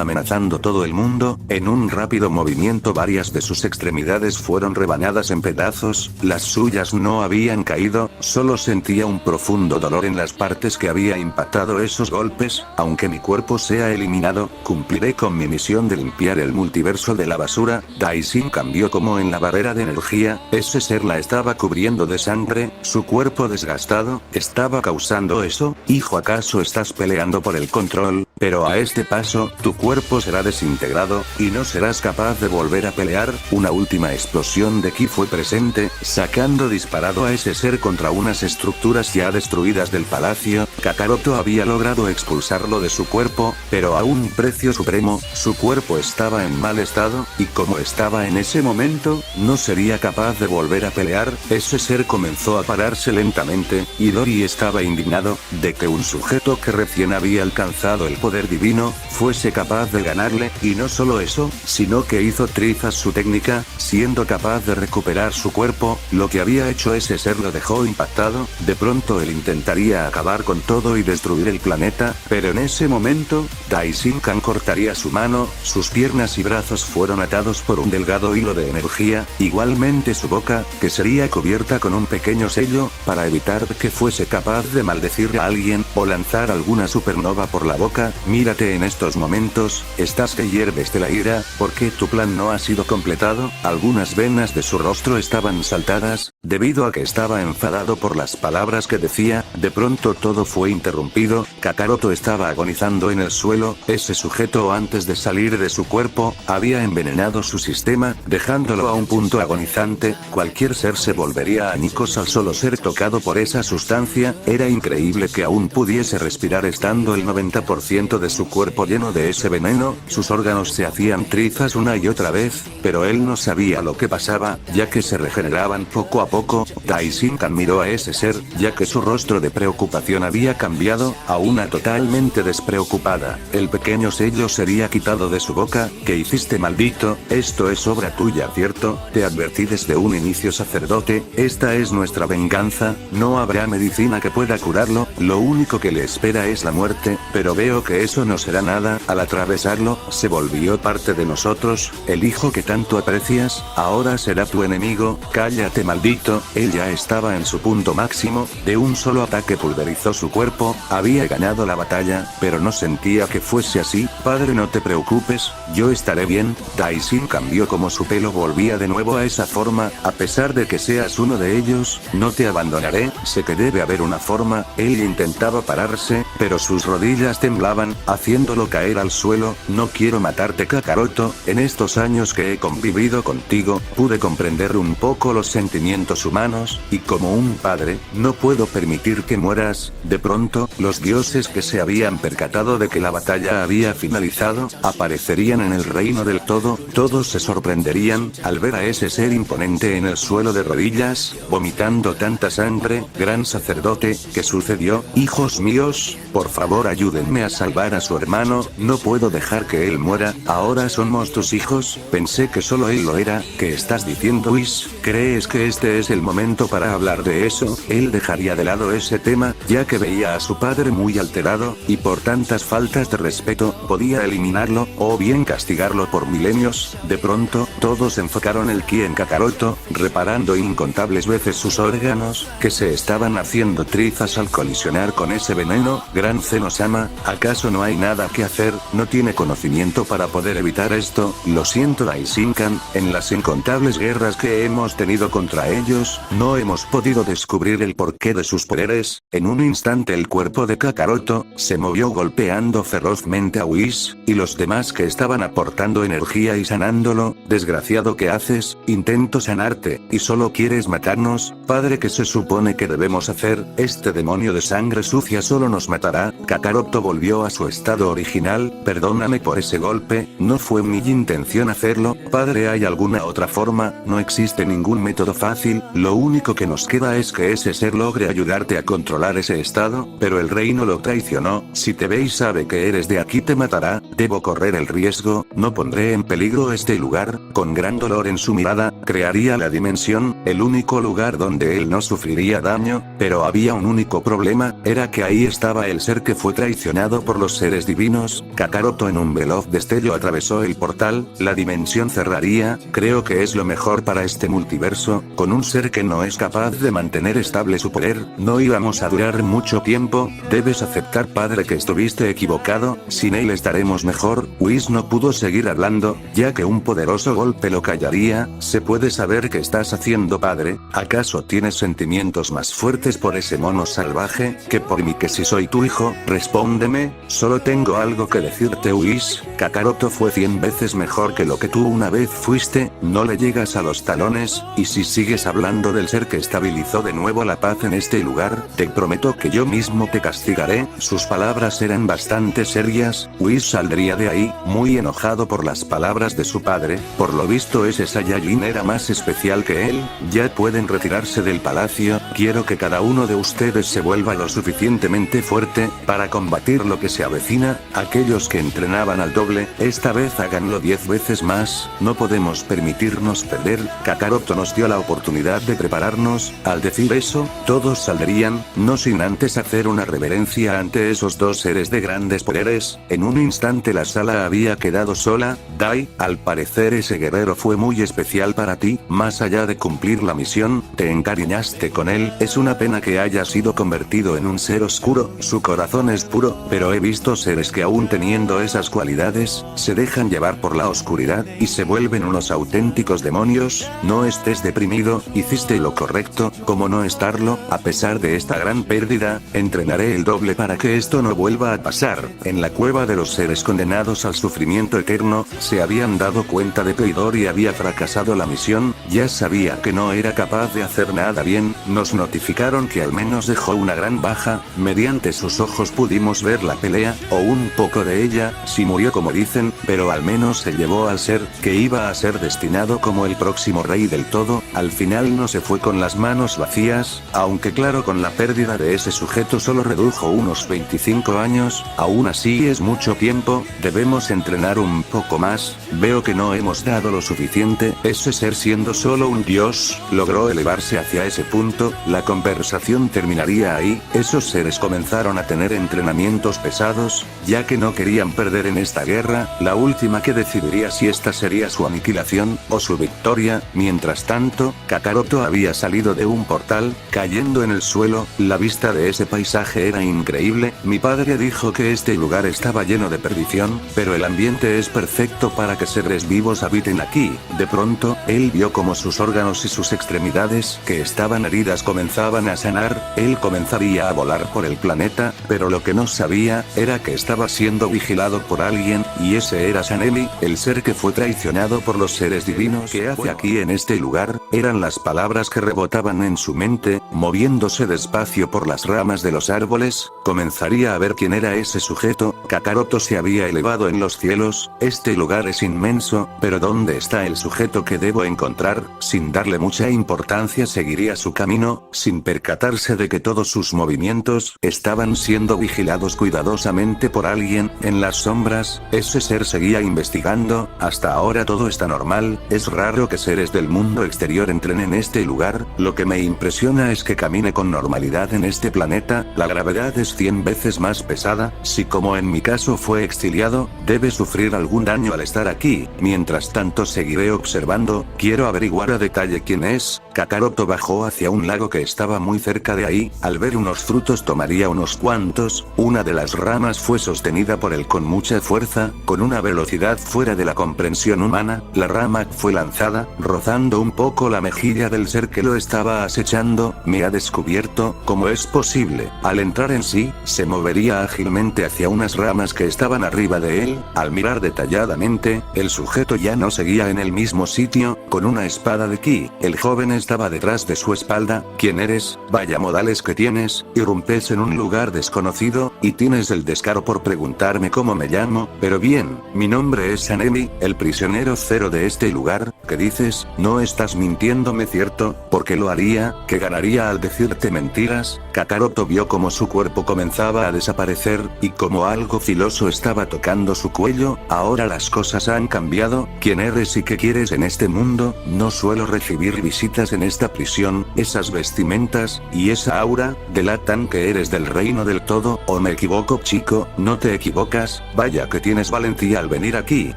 amenazando todo el mundo. En un rápido movimiento varias de sus extremidades fueron rebanadas en pedazos, las suyas no habían caído, solo sentía un profundo dolor en las partes que había impactado esos golpes. Aunque mi cuerpo sea eliminado, cumpliré con mi misión de limpiar el multiverso de la basura. Daishin cambió como en la barrera de energía, ese ser la estaba cubriendo de sangre, su cuerpo desgastado, estaba causando eso. Hijo, ¿acaso estás peleando por el control? Pero a este paso, tu cuerpo será desintegrado, y no serás capaz de volver a pelear. Una última explosión de ki fue presente, sacando disparado a ese ser contra unas estructuras ya destruidas del palacio. Kakaroto había logrado expulsarlo de su cuerpo, pero a un precio supremo. Su cuerpo estaba en mal estado, y como estaba en ese momento, no sería capaz de volver a pelear. Ese ser comenzó a pararse lentamente, y Dori estaba indignado, de que un sujeto que recién había alcanzado el poder divino, fuese capaz de ganarle, y no solo eso, sino que hizo trizas su técnica, siendo capaz de recuperar su cuerpo. Lo que había hecho ese ser lo dejó impactado. De pronto él intentaría acabar con todo y destruir el planeta, pero en ese momento, Daishinkan cortaría su mano, sus piernas y brazos fueron atados por un delgado hilo de energía, igualmente su boca, que sería cubierta con un pequeño sello, para evitar que fuese capaz de maldecir a alguien, o lanzar alguna supernova por la boca. Mírate en estos momentos, estás que hierves de la ira, porque tu plan no ha sido completado. Algunas venas de su rostro estaban saltadas, debido a que estaba enfadado por las palabras que decía. De pronto todo fue interrumpido, Kakaroto estaba agonizando en el suelo. Ese sujeto, antes de salir de su cuerpo, había envenenado su sistema, dejándolo a un punto agonizante. Cualquier ser se volvería añicos al solo ser tocado por esa sustancia. Era increíble que aún pudiese respirar estando el 90% de su cuerpo lleno de ese veneno. Sus órganos se hacían trizas una y otra vez, pero él no sabía lo que pasaba, ya que se regeneraban poco a poco. Daishinkan miró a ese ser, ya que su rostro de preocupación había cambiado a una totalmente despreocupada. El pequeño sello sería quitado de su boca. ¿Qué hiciste, maldito? Esto es obra tuya, ¿cierto? Te advertí desde un inicio, sacerdote, esta es nuestra venganza, no habrá medicina que pueda curarlo, lo único que le espera es la muerte, pero veo que eso no será nada. Al atravesarlo, se volvió parte de nosotros. El hijo que tanto aprecias, ahora será tu enemigo. Cállate, maldito. Él ya estaba en su punto máximo, de un solo ataque pulverizó su cuerpo. Había ganado la batalla, pero no sentía que fuese así. Padre, no te preocupes, yo estaré bien. Daishin cambió como su pelo volvía de nuevo a esa forma. A pesar de que seas uno de ellos, no te abandonaré. Sé que debe haber una forma. Él intentaba pararse, pero sus rodillas temblaban, haciéndolo caer al suelo. No quiero matarte, Kakaroto. En estos años que he convivido contigo, pude comprender un poco los sentimientos humanos, y como un padre, no puedo permitir que mueras. De pronto, los dioses que se habían percatado de que la batalla había finalizado, aparecerían en el reino del todo. Todos se sorprenderían al ver a ese ser imponente en el suelo de rodillas, vomitando tanta sangre. Gran sacerdote, ¿qué sucedió? Hijos míos, por favor ayúdenme a salvar a su hermano, no puedo dejar que él muera. Ahora somos tus hijos. Pensé que solo él lo era. ¿Qué estás diciendo, Whis? ¿Crees que este es el momento para hablar de eso? Él dejaría de lado ese tema, ya que veía a su padre muy alterado, y por tantas faltas de respeto, podía eliminarlo, o bien castigarlo por milenios. De pronto, todos enfocaron el ki en Kakaroto, reparando incontables veces sus órganos, que se estaban haciendo trizas al colisionar con ese veneno. Gran Zeno-sama, ¿acaso no hay nada que hacer? ¿No tiene conocimiento para poder evitar esto? Lo siento, Daishinkan, en las incontables guerras que hemos tenido contra ellos, no hemos podido descubrir el porqué de sus poderes. En un instante el cuerpo de Kakaroto se movió golpeando ferozmente a Whis, y los demás que estaban aportando energía y sanándolo. Desgraciado, ¿qué haces? Intento sanarte, y solo quieres matarnos. Padre, ¿qué se supone que debemos hacer? Este demonio de sangre sucia solo nos matará. Kakaroto volvió a su estado original. Perdóname por ese golpe, no fue mi intención hacerlo. Padre, ¿hay alguna otra forma? No existe ningún método fácil, lo único que nos queda es que ese ser logre ayudarte a controlar ese estado, pero el reino lo traicionó. Si te ve y sabe que eres de aquí, te matará. Debo correr el riesgo, no pondré en peligro este lugar. Con gran dolor en su mirada, crearía la dimensión, el único lugar donde él no sufriría daño, pero había un único problema, era que ahí estaba el ser que fue traicionado por los seres divinos. Kakaroto en un veloz destello atravesó el portal, la dimensión cerraría. Creo que es lo mejor para este multiverso. Con un ser que no es capaz de mantener estable su poder, no íbamos a durar mucho tiempo. Debes aceptar, padre, que estuviste equivocado, sin él estaremos mejor. Whis no pudo seguir hablando, ya que un poderoso golpe lo callaría. ¿Se puede saber qué estás haciendo, padre? ¿Acaso tienes sentimientos más fuertes por ese mono salvaje que por mí? Que si soy tu hijo, respóndeme. Solo tengo algo que decirte, Whis. Kakaroto fue 100 veces mejor que lo que tú una vez fuiste. No le llegas a los talones, y si sigues hablando del ser que estabilizó de nuevo la paz en este lugar, te prometo que yo mismo te castigaré. Sus palabras eran bastante serias. Whis saldría de ahí, muy enojado por las palabras de su padre. Por lo visto ese Saiyajin era más especial que él. Ya pueden retirarse del palacio. Quiero que cada uno de ustedes se vuelva lo suficientemente fuerte para combatir lo que se avecina. Aquellos que entrenaban al doble doble, esta vez háganlo 10 veces más, no podemos permitirnos perder. Kakaroto nos dio la oportunidad de prepararnos, al decir eso, todos saldrían, no sin antes hacer una reverencia ante esos dos seres de grandes poderes. En un instante la sala había quedado sola. Dai, al parecer ese guerrero fue muy especial para ti, más allá de cumplir la misión, te encariñaste con él. Es una pena que haya sido convertido en un ser oscuro, su corazón es puro, pero he visto seres que aún teniendo esas cualidades, se dejan llevar por la oscuridad, y se vuelven unos auténticos demonios. No estés deprimido, hiciste lo correcto, como no estarlo. A pesar de esta gran pérdida, entrenaré el doble para que esto no vuelva a pasar. En la cueva de los seres condenados al sufrimiento eterno, se habían dado cuenta de que Itadori había fracasado la misión, ya sabía que no era capaz de hacer nada bien. Nos notificaron que al menos dejó una gran baja, mediante sus ojos pudimos ver la pelea, o un poco de ella, si murió como dicen, pero al menos se llevó al ser, que iba a ser destinado como el próximo rey del todo. Al final no se fue con las manos vacías, aunque claro, con la pérdida de ese sujeto solo redujo unos 25 años, aún así es mucho tiempo, debemos entrenar un poco más. Veo que no hemos dado lo suficiente. Ese ser, siendo solo un dios, logró elevarse hacia ese punto. La conversación terminaría ahí. Esos seres comenzaron a tener entrenamientos pesados, ya que no querían perder en esta guerra, la última que decidiría si esta sería su aniquilación, o su victoria. Mientras tanto, Kakaroto había salido de un portal, cayendo en el suelo. La vista de ese paisaje era increíble. Mi padre dijo que este lugar estaba lleno de perdición, pero el ambiente es perfecto para que seres vivos habiten aquí. De pronto, él vio como sus órganos y sus extremidades, que estaban heridas, comenzaban a sanar. Él comenzaría a volar por el planeta, pero lo que no sabía, era que estaba siendo vigilado por alguien, y ese era Sanemi, el ser que fue traicionado por los seres divinos. ¿Qué hace aquí en este lugar? Eran las palabras que rebotaban en su mente. Moviéndose despacio por las ramas de los árboles, comenzaría a ver quién era ese sujeto. Kakaroto se había elevado en los cielos. Este lugar es inmenso, pero ¿dónde está el sujeto que debo encontrar? Sin darle mucha importancia seguiría su camino, sin percatarse de que todos sus movimientos estaban siendo vigilados cuidadosamente por alguien. En las sombras, ese ser seguía investigando. Hasta ahora todo está normal. Es raro que seres del mundo exterior entren en este lugar. Lo que me impresiona es que camine con normalidad en este planeta. La gravedad es 100 veces más pesada. Si como en mi caso fue exiliado, debe sufrir algún daño al estar aquí. Mientras tanto seguiré observando. Quiero averiguar a detalle quién es. Kakaroto bajó hacia un lago que estaba muy cerca de ahí. Al ver unos frutos tomaría unos cuantos. Una de las ramas fue sostenida por él con mucha fuerza, con una velocidad fuera de la comprensión humana. La rama fue lanzada, rozando un poco la mejilla del ser que lo estaba acechando. Me ha descubierto. ¿Cómo es posible? Al entrar en sí, se movería ágilmente hacia unas ramas que estaban arriba de él. Al mirar detalladamente, el sujeto ya no seguía en el mismo sitio, con una espada de ki. El joven estaba detrás de su espalda. ¿Quién eres? Vaya modales que tienes. Irrumpes en un lugar desconocido, y tienes el descaro por preguntarme cómo me llamo. Pero bien, mi nombre es Sanemi, el prisionero cero de este lugar. ¿Qué dices? No estás mintiéndome, ¿cierto? ¿Por qué lo haría? ¿Qué ganaría al decirte mentiras? Kakaroto vio como su cuerpo comenzaba a desaparecer, y como algo filoso estaba tocando su cuello. Ahora las cosas han cambiado. ¿Quién eres y qué quieres en este mundo? No suelo recibir visitas en esta prisión. Esas vestimentas, y esa aura, delatan que eres del reino del todo. ¿O me equivoco, chico? No te equivocas. Vaya que tienes valentía al venir aquí,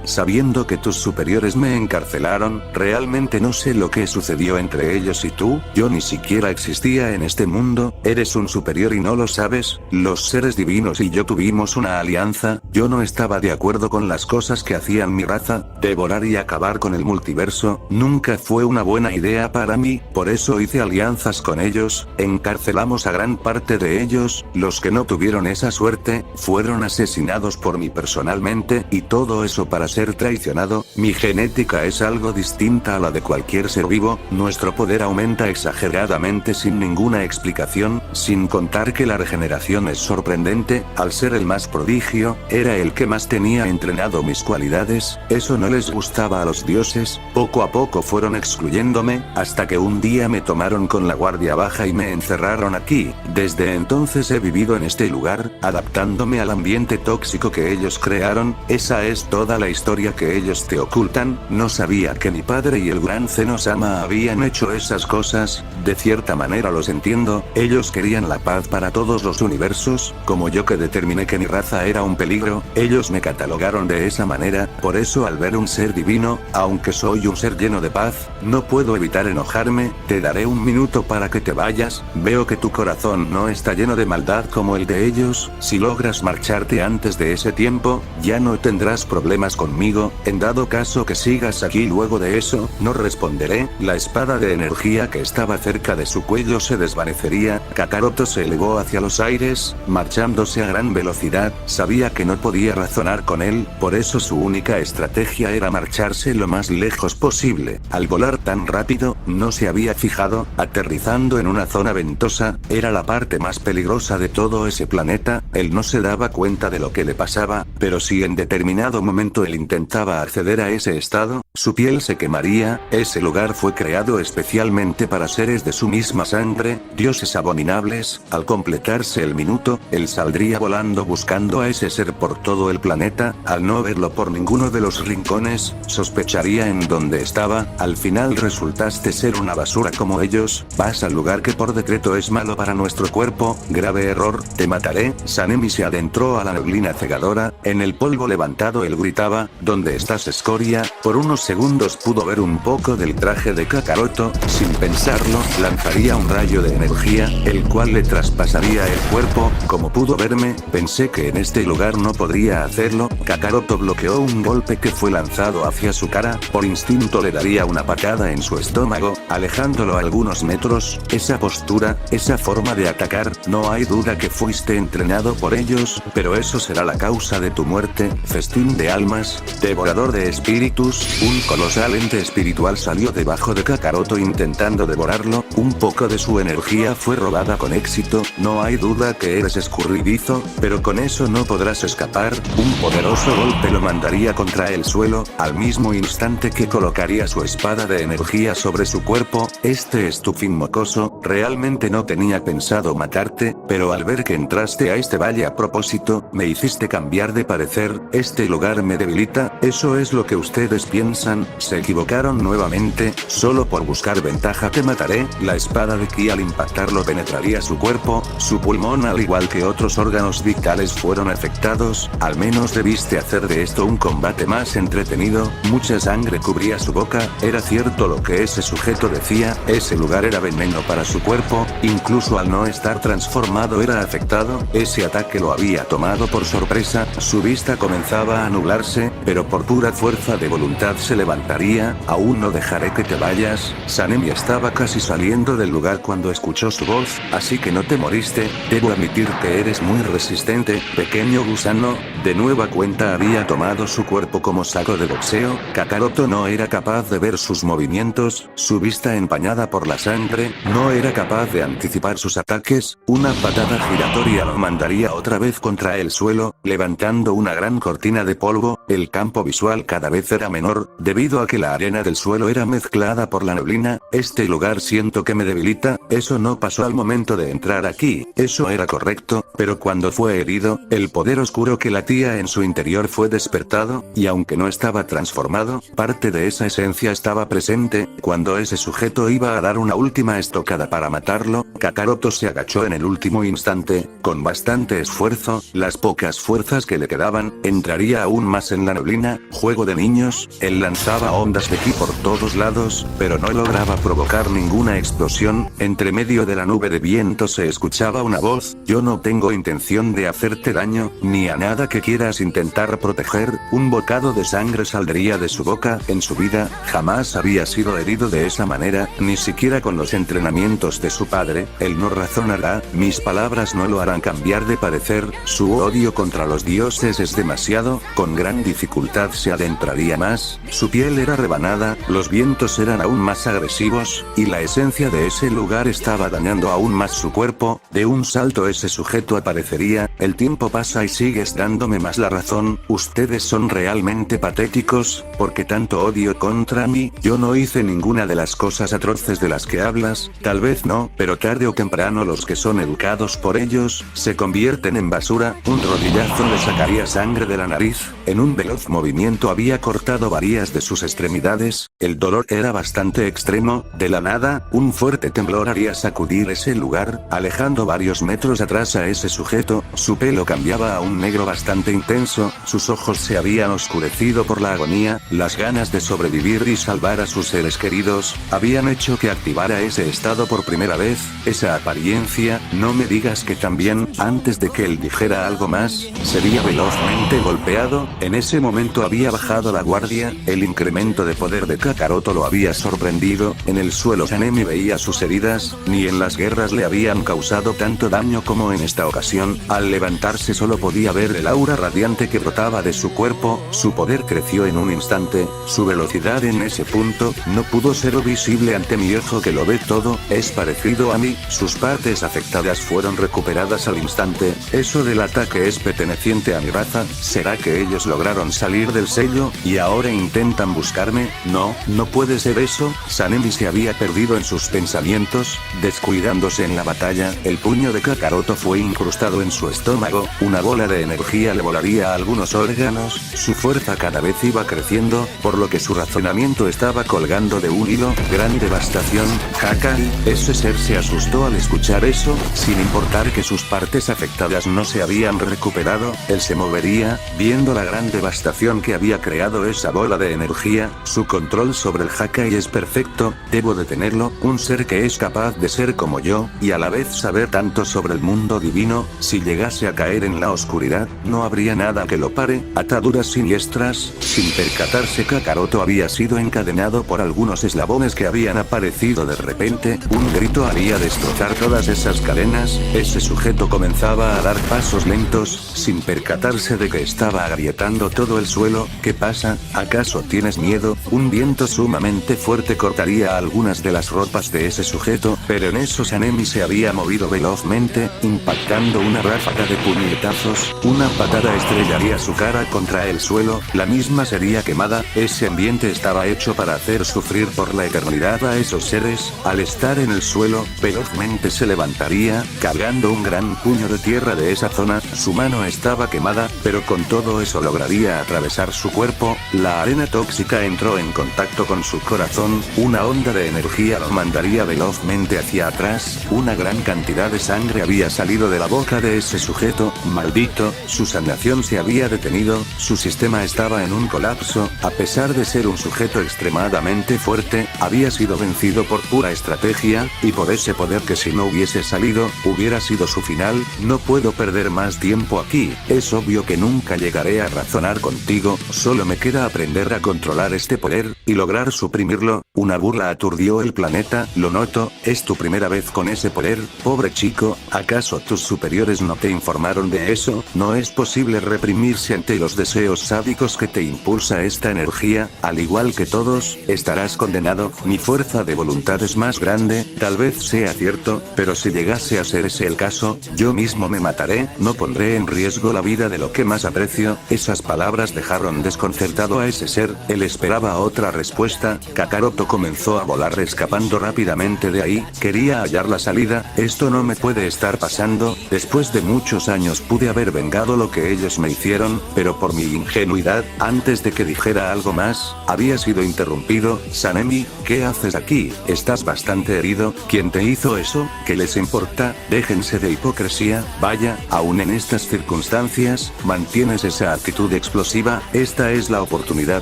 sabiendo que tus superiores me encarcelaron. Realmente no sé lo que sucedió entre ellos y tú. Yo ni siquiera existía en este mundo. Eres un superior y no lo sabes. Los seres divinos y yo tuvimos una alianza. Yo no estaba de acuerdo con las cosas que hacían mi raza. Devorar y acabar con el multiverso nunca fue una buena idea para mí. Por eso hice alianzas con ellos. Encarcelamos a gran parte de ellos. Los que no tuvieron esa suerte fueron asesinados por mí personalmente, y todo eso para ser traicionado. Mi genética es algo distinta a la de cualquier ser vivo, nuestro poder aumenta exageradamente sin ninguna explicación, sin contar que la regeneración es sorprendente, al ser el más prodigio, era el que más tenía entrenado mis cualidades, eso no les gustaba a los dioses, poco a poco fueron excluyéndome, hasta que un día me tomaron con la guardia baja y me encerraron aquí. Desde entonces he vivido en este lugar, adaptándome al ambiente tóxico que ellos crearon. Esa es toda la historia que ellos te ocultan. No sabía que mi padre y el gran Zenosama habían hecho esas cosas. De cierta manera los entiendo, ellos querían la paz para todos los universos, como yo que determiné que mi raza era un peligro, ellos me catalogaron de esa manera. Por eso al ver un ser divino, aunque soy un ser lleno de paz, no puedo evitar enojarme. Te daré un minuto para que te vayas, veo que tu corazón no está lleno de maldad como el de ellos. Si logras marcharte antes de ese tiempo, ya no tendrás problemas conmigo. En dado caso que sigas aquí luego de eso, no responderé. La espada de energía que estaba cerca de su cuello se desvanecería. Kakaroto se elevó hacia los aires, marchándose a gran velocidad. Sabía que no podía razonar con él, por eso su única estrategia era marcharse lo más lejos posible. Al volar tan rápido, no se había fijado, aterrizando en una zona ventosa, era la parte más peligrosa de todo ese planeta. Él no se daba cuenta de lo que le pasaba, pero si en determinado momento él intentaba acceder a ese estado, su piel se quemaría. Ese lugar fue creado especialmente para seres de su misma sangre, dioses abominables. Al completarse el minuto, él saldría volando buscando a ese ser por todo el planeta. Al no verlo por ninguno de los rincones, sospecharía en dónde estaba. Al final resultaste ser una basura como ellos. Vas al lugar que por decreto es malo para nuestro cuerpo. Grave error, te mataré. Sanemi se adentró a la neblina cegadora. En el polvo levantado él gritaba, ¿dónde estás, escoria? Por unos segundos pudo ver un poco del traje de Kakaroto. Sin pensarlo, lanzaría un rayo de energía, el cual le traspasaría el cuerpo. Como pudo verme, pensé que en este lugar no podría hacerlo. Kakaroto bloqueó un golpe que fue lanzado hacia su cara. Por instinto le daría una patada en su estómago, alejándolo algunos metros. Esa postura, esa forma de atacar, no hay duda que fuiste entrenado por ellos, pero eso será la causa de tu muerte. Festín de almas, devorador de espíritus. Un colosal ente espiritual salió debajo de Kakaroto intentando devorarlo. Un poco de su energía fue robada con éxito. No hay duda que eres escurridizo, pero con eso no podrás escapar. Un poderoso golpe lo mandaría contra el suelo, al mismo instante que colocaría su espada de energía sobre su cuerpo. Este es tu fin, mocoso. Realmente no tenía pensado matarte, pero al ver que entraste a este valle a propósito, me hiciste cambiar de parecer. Este lugar me debilita. Eso es lo que ustedes piensan. Se equivocaron nuevamente. Solo por buscar ventaja te mataré. La espada de Ki al impactarlo penetraría su cuerpo. Su pulmón al igual que otros órganos vitales fueron afectados. Al menos debiste hacer de esto un combate más entretenido. Mucha sangre cubría su boca. Era cierto lo que ese sujeto decía. Ese lugar era veneno para su cuerpo. Incluso al no estar transformado era afectado. Ese ataque lo había tomado por sorpresa. Su vista comenzaba a nublarse, pero por pura fuerza de voluntad se levantaría. Aún no dejaré que te vayas. Sanemi estaba casi saliendo del lugar cuando escuchó su voz. Así que no te moriste. Debo admitir que eres muy resistente, pequeño gusano. De nueva cuenta había tomado su cuerpo como saco de boxeo. Kakaroto no era capaz de ver sus movimientos. Su vista empañada por la sangre, no era capaz de anticipar sus ataques. Una patada giratoria lo mandaría otra vez contra el suelo, levantando una gran cortina de polvo. El campo visual cada vez era menor, debido a que la arena del suelo era mezclada por la neblina. Este lugar siento que me debilita. Eso no pasó al momento de entrar aquí. Eso era correcto, pero cuando fue herido, el poder oscuro que latía en su interior fue despertado, y aunque no estaba transformado, parte de esa esencia estaba presente. Cuando ese sujeto iba a dar una última estocada para matarlo, Kakaroto se agachó en el último instante. Con bastante esfuerzo, las pocas fuerzas que le quedaban, entraría aún más en la neblina. Juego de niños. Él lanzaba ondas de ki por todos lados, pero no lograba provocar ninguna explosión. Entre medio de la nube de viento se escuchaba una voz: yo no tengo intención de hacerte daño, ni a nada que quieras intentar proteger, un bocado de sangre saldría de su boca. En su vida, jamás había sido herido de esa manera, ni siquiera con los entrenamientos de su padre. Él no razonará, mis palabras no lo harán cambiar de parecer, su odio contra los dioses es demasiado, con gran dificultad se adentraría más, su piel era rebanada, los vientos eran aún más agresivos, y la esencia de ese lugar estaba dañando aún más su cuerpo. De un salto ese sujeto aparecería, el tiempo pasa y sigues dándome más la razón, ustedes son realmente patéticos, porque tanto odio contra mí, yo no hice ninguna de las cosas atroces de las que hablas, tal vez no, pero tarde o temprano los que son educados por ellos, se convierten en basura. Un rodillazo le sacaría sangre de la nariz, en un veloz movimiento había cortado varias de sus extremidades, el dolor era bastante extremo, de la nada, un fuerte temblor haría sacudir ese lugar, alejando varios metros atrás a ese sujeto, su pelo cambiaba a un negro bastante intenso, sus ojos se habían oscurecido por la agonía, las ganas de sobrevivir y salvar a sus seres queridos, habían hecho que activara ese estado por primera vez, esa apariencia, no me digas que también, antes de que él dijera algo más, sería velozmente golpeado. En ese momento había bajado la guardia, el incremento de poder de Kakaroto lo había sorprendido, en el suelo Sanemi veía sus heridas, ni en las guerras le habían causado tanto daño como en esta ocasión, al levantarse solo podía ver el aura radiante que brotaba de su cuerpo, su poder creció en un instante, su velocidad en ese punto, no pudo ser visible ante mi ojo que lo ve todo, es parecido a mí, sus partes afectadas fueron recuperadas al instante, eso del ataque es perteneciente a mi raza, ¿será que ellos lograron salir del sello, y ahora intentan buscarme? No, no puede ser eso, Sanemi se había perdido en sus pensamientos, descuidándose en la batalla, el puño de Kakaroto fue incrustado en su estómago, una bola de energía le volaría a algunos órganos, su fuerza cada vez iba creciendo, por lo que su razonamiento estaba colgando de un hilo, gran devastación, Hakai, ese ser se asustó al escuchar eso, sin importar que sus partes afectadas no se habían recuperado, él se movería, viendo la gran devastación que había creado esa bola de energía, su control sobre el Hakai es perfecto, debo detenerlo, un ser que es capaz de ser como yo, y a la vez saber tanto sobre el mundo divino, si llegase a caer en la oscuridad, no habría nada que lo pare, ataduras siniestras, sin percatarse Kakaroto había sido encadenado por algunos eslabones que habían aparecido de repente, un grito haría destrozar todas esas cadenas, ese sujeto comenzaba a dar pasos lentos, sin percatarse de que estaba agrietando todo el suelo. ¿Qué pasa? ¿Acaso tienes miedo? Un viento sumamente fuerte cortaría algunas de las ropas de ese sujeto, pero en eso Sanemi se había movido velozmente, impactando una ráfaga de puñetazos, una patada estrellaría su cara contra el suelo, la misma sería quemada, ese ambiente estaba hecho para hacer sufrir por la eternidad a esos seres, al estar en el suelo, velozmente se levantaría, cargando un gran puño de tierra de esa zona, su mano estaba quemada, pero con todo eso lograría atravesar su cuerpo, la arena tóxica entró en contacto con su corazón, una onda de energía lo mandaría velozmente hacia atrás, una gran cantidad de sangre había salido de la boca de ese sujeto, maldito, su sanación se había detenido, su sistema estaba en un colapso, a pesar de ser un sujeto extremadamente fuerte, había sido vencido por pura estrategia, y por ese poder que si no hubiese salido, hubiera sido su final, no puedo perder más tiempo aquí, es obvio que nunca llegaré a razonar contigo, solo me queda aprender a controlar este poder, y lograr suprimirlo, una burla aturdió el planeta, lo noto, es tu primera vez con ese poder, pobre chico, ¿acaso tus superiores no te informaron de eso? No es posible reprimirse ante los deseos sádicos que te impulsa esta energía, al igual que todos, estarás condenado, mi fuerza de voluntad es más grande, tal vez sea cierto, pero si llegase a ser ese el caso, yo mismo me mataré, no pondré en riesgo la vida de lo que más aprecio, esas palabras dejaron desconcertado a ese ser, él esperaba otra respuesta, Kakaroto comenzó a volar escapando rápidamente de ahí, quería hallar la salida, esto no me puede estar pasando, después de muchos años pude haber vengado lo que ellos me hicieron, pero por mi ingenuidad, antes de que dijera algo más, había sido interrumpido, Sanemi, ¿qué haces aquí? Estás bastante herido, ¿quién te hizo eso? ¿Qué les importa? Déjense de hipocresía, vaya, aún en estas circunstancias, mantienes esa actitud explosiva, esta es la oportunidad